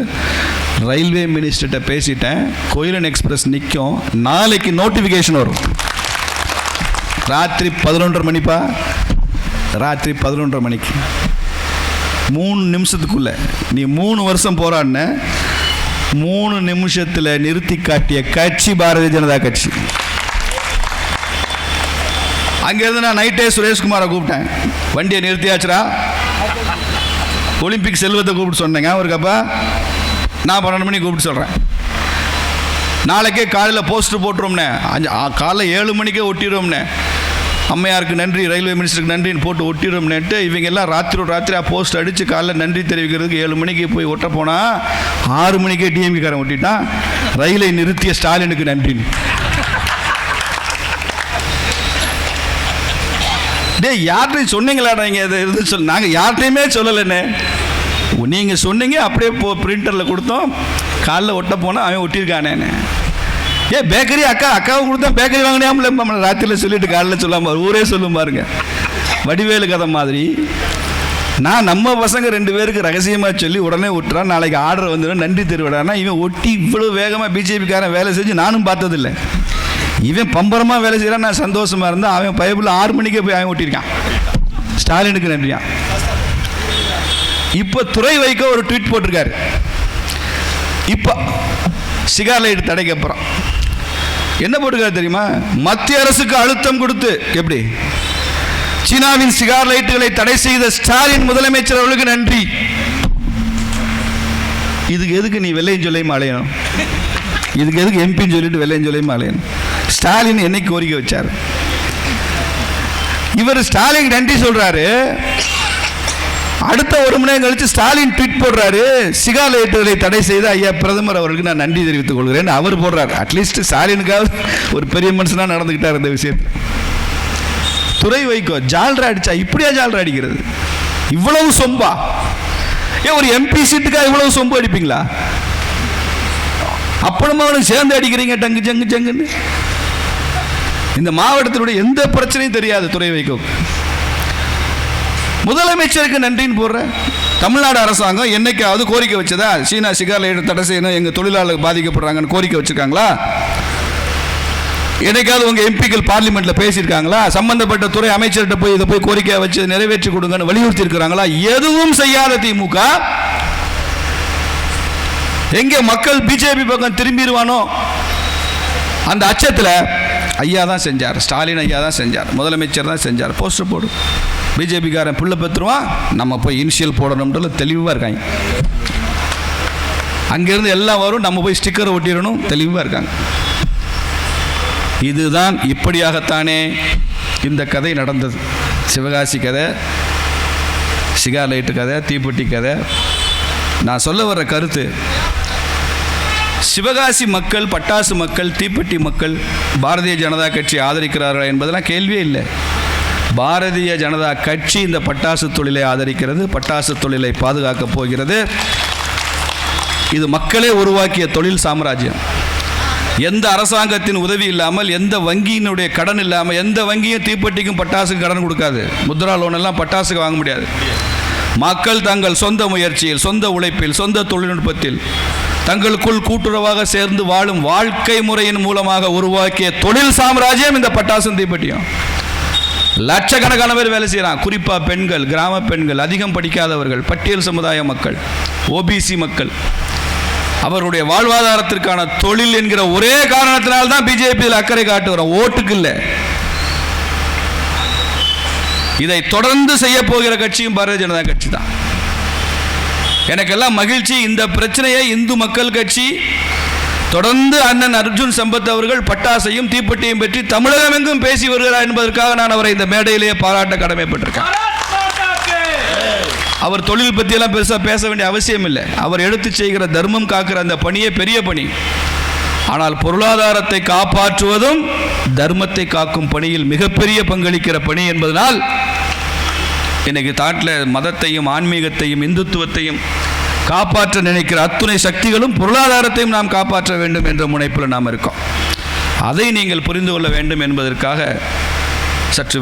ரயில்வே மினிஸ்டர்கிட்ட பேசிட்டேன், கோயிலன் எக்ஸ்பிரஸ் நிற்கும், நாளைக்கு நோட்டிஃபிகேஷன் வரும். ராத்திரி 11:30 மணிப்பா, ராத்திரி 11:30 மணிக்கு 3 நிமிஷத்துக்குள்ளே நீ 3 வருஷம் போராடின, 3 நிமிஷத்தில் நிறுத்தி காட்டிய கட்சி பாரதிய ஜனதா கட்சி. அங்கேருந்து நான் நைட்டே சுரேஷ்குமாரை கூப்பிட்டேன், வண்டியை நிறுத்தியாச்சுரா, ஒலிம்பிக் செல்வத்தை கூப்பிட்டு சொன்னேங்க அவருக்கப்பா, நான் 12 மணிக்கு கூப்பிட்டு சொல்கிறேன், நாளைக்கே காலையில் போஸ்டர் போட்டுருவோம்னே, காலைல 7 மணிக்கே ஒட்டிடுவோம்னே, அம்மையாருக்கு நன்றி, ரயில்வே மினிஸ்டருக்கு நன்றின்னு போட்டு ஒட்டிடுவோம்னேட்டு இவங்க எல்லாம் ராத்திரியாக போஸ்ட் அடித்து காலைல நன்றி தெரிவிக்கிறதுக்கு 7 மணிக்கு போய் ஒட்ட போனால் 6 மணிக்கே டிஎம்கேக்காரன் ஒட்டிட்டான், ரயிலை நிறுத்திய ஸ்டாலினுக்கு நன்றின்னு. டே யார்கிட்டையும் சொன்னீங்களாடா நீங்கள் இது சொல், நாங்கள் யார்கிட்டையுமே சொல்லலைண்ணே, நீங்கள் சொன்னீங்க, அப்படியே பிரிண்டரில் கொடுத்தோம், காலைல ஒட்ட போனால் அவன் ஒட்டியிருக்கானேன்னு. பேக்கரி அக்காவை கொடுத்தா பேக்கரி வாங்கினாமல நம்மளை ராத்திரியில் சொல்லிட்டு காலையில் சொல்லாம ஊரே சொல்லும் பாருங்க. வடிவேலு கதை மாதிரி நான் நம்ம பசங்க 2 பேருக்கு ரகசியமாக சொல்லி உடனே விட்டுறான், நாளைக்கு ஆர்டர் வந்துடும் நன்றி தெரிவிடானா, இவன் ஒட்டி இவ்வளோ வேகமாக பிஜேபிக்காரன் வேலை செஞ்சு நானும் பார்த்ததில்லை. இவன் பம்பரமாக வேலை செய்கிறான், நான் சந்தோஷமாக இருந்தால் அவன் பைபிள் 6 மணிக்கே போய் அவன் ஒட்டியிருக்கான், ஸ்டாலினுக்கு நன்றியா. இப்போ துறை வைக்க ஒரு ட்வீட் போட்டிருக்காரு, இப்போ சிகார் லைட் தடைக்கு அப்புறம் என்ன போட்டிருக்காரு தெரியுமா, மத்திய அரசுக்கு அழுத்தம் கொடுத்து, எப்படி சீனாவின் சிகார் லைட்டுகளை தடை செய்த ஸ்டாலின் முதலமைச்சர் அவர்களுக்கு நன்றி. இதுக்கு எதுக்கு நீ வெள்ளையும் சொல்லையும் அலையணும், இதுக்கு எதுக்கு எம்பின்னு சொல்லிட்டு வெள்ளையும் சொல்லையும் அலையணும். ஸ்டாலின் என்னைக்கு கோரிக்கை வச்சார், இவர் ஸ்டாலின் நன்றி சொல்றாரு, அடுத்த 1 மணி நேரம் கழிச்சு ஸ்டாலின் ட்வீட் போடுறாரு, சிகார் லைட்டுகளை தடை செய்த ஐயா பிரதமர் அவர்களுக்கு நான் நன்றி தெரிவித்துக் கொள்கிறேன் அவர் போடுறாரு. அட்லீஸ்ட் ஸ்டாலினுக்காவது ஒரு பெரிய மனுஷனா நடந்துக்கிட்டார் இந்த விஷயத்தில். துறை வைக்கோ ஜால்ரா அடிச்சா இப்படியா ஜால்ரா அடிக்கிறது, இவ்வளவு சொம்பா, ஒரு எம்பி சீட்டுக்கா இவ்வளவு சொம்பு அடிப்பீங்களா, அப்பளமா அவனுக்கு சேர்ந்து அடிக்கிறீங்க டங்கு ஜங்கு ஜங்குன்னு. இந்த மாவட்டத்தினுடைய எந்த பிரச்சனையும் தெரியாது துறை வைக்கோ. முதலமைச்சருக்கு நன்றின்னு போடுற தமிழ்நாடு அரசாங்கம் என்னைக்காவது கோரிக்கை வச்சதா, சீனா சிகார் லைட் தடை செய்யணும், எங்கள் தொழிலாளர்கள் பாதிக்கப்படுறாங்கன்னு கோரிக்கை வச்சிருக்காங்களா? என்னைக்காவது உங்க எம்பிக்கள் பார்லிமெண்ட்ல பேசியிருக்காங்களா? சம்பந்தப்பட்ட துறை அமைச்சர்கிட்ட போய் இதை போய் கோரிக்கையை வச்சு நிறைவேற்றி கொடுங்கன்னு வலியுறுத்தி இருக்கிறாங்களா? எதுவும் செய்யாத திமுக எங்க மக்கள் பிஜேபி பக்கம் திரும்பிடுவானோ அந்த அச்சத்தில் ஐயா தான் செஞ்சார், ஸ்டாலின் ஐயா தான் செஞ்சார், முதலமைச்சர் தான் செஞ்சார். போஸ்டர் போடு, பிஜேபிக்காரன் பிள்ளை பெற்றுருவான், நம்ம போய் இனிஷியல் போடணும்ன்ற தெளிவாக இருக்காங்க. அங்கேருந்து எல்லாம் வரும், நம்ம போய் ஸ்டிக்கரை ஒட்டிடணும், தெளிவாக இருக்காங்க. இதுதான் இப்படியாகத்தானே இந்த கதை நடந்தது. சிவகாசி கதை, சிகார் லைட்டு கதை, தீப்பெட்டி கதை. நான் சொல்ல வர்ற கருத்து, சிவகாசி மக்கள், பட்டாசு மக்கள், தீப்பெட்டி மக்கள் பாரதிய ஜனதா கட்சி ஆதரிக்கிறார்கள் என்பதெல்லாம் கேள்வியே இல்லை. பாரதிய ஜனதா கட்சி இந்த பட்டாசு தொழிலை ஆதரிக்கிறது, பட்டாசு தொழிலை பாதுகாக்கப் போகிறது. இது மக்களே உருவாக்கிய தொழில் சாம்ராஜ்யம். எந்த அரசாங்கத்தின் உதவி இல்லாமல், எந்த வங்கியினுடைய கடன் இல்லாமல், எந்த வங்கியும் தீப்பெட்டிக்கும் பட்டாசுக்கு கடன் கொடுக்காது. முத்ரா லோன் எல்லாம் பட்டாசுக்கு வாங்க முடியாது. மக்கள் தங்கள் சொந்த முயற்சியில், சொந்த உழைப்பில், சொந்த தொழில்நுட்பத்தில் தங்களுக்குள் கூட்டுறவாக சேர்ந்து வாழும் வாழ்க்கை முறையின் மூலமாக உருவாக்கிய தொழில் சாம்ராஜ்யம் இந்த பட்டாசும் தீப்பெட்டியும். லட்சக்கணக்கான பேர் வேலை செய்கிறான். குறிப்பாக பெண்கள், கிராம பெண்கள், அதிகம் படிக்காதவர்கள், பட்டியல் சமுதாய மக்கள், ஓபிசி மக்கள், அவருடைய வாழ்வாதாரத்திற்கான தொழில் என்கிற ஒரே காரணத்தினால்தான் பிஜேபியில் அக்கறை காட்டுகிறோம், ஓட்டுக்கு இல்லை. இதை தொடர்ந்து செய்ய போகிற கட்சியும் பாரதிய ஜனதா கட்சி தான். எனக்கெல்லாம் மகிழ்ச்சி. இந்த பிரச்சனையை இந்து மக்கள் கட்சி தொடர்ந்து அண்ணன் அர்ஜுன் சம்பத் அவர்கள் பட்டாசையும் தீப்பெட்டியும் பற்றி தமிழகம் எங்கும் பேசி வருகிறார் என்பதற்காக நான் அவரை இந்த மேடையிலேயே பாராட்ட கடமைப்பட்டிருக்கேன். அவர் தொழில் பற்றியெல்லாம் பெருசாக பேச வேண்டிய அவசியம் இல்லை. அவர் எடுத்து செய்கிற தர்மம் காக்கிற அந்த பணியே பெரிய பணி. ஆனால் பொருளாதாரத்தை காப்பாற்றுவதும் தர்மத்தை காக்கும் பணியில் மிகப்பெரிய பங்களிக்கிற பணி என்பதனால் இன்னைக்கு நாட்டில் மதத்தையும் ஆன்மீகத்தையும் இந்துத்துவத்தையும் காப்பாற்ற நினைக்கிற அத்துணை சக்திகளும் பொருளாதாரத்தையும் நாம் காப்பாற்ற வேண்டும் என்ற முனைப்பில் நாம் இருக்கோம். அதை நீங்கள் புரிந்து கொள்ள வேண்டும் என்பதற்காக சற்று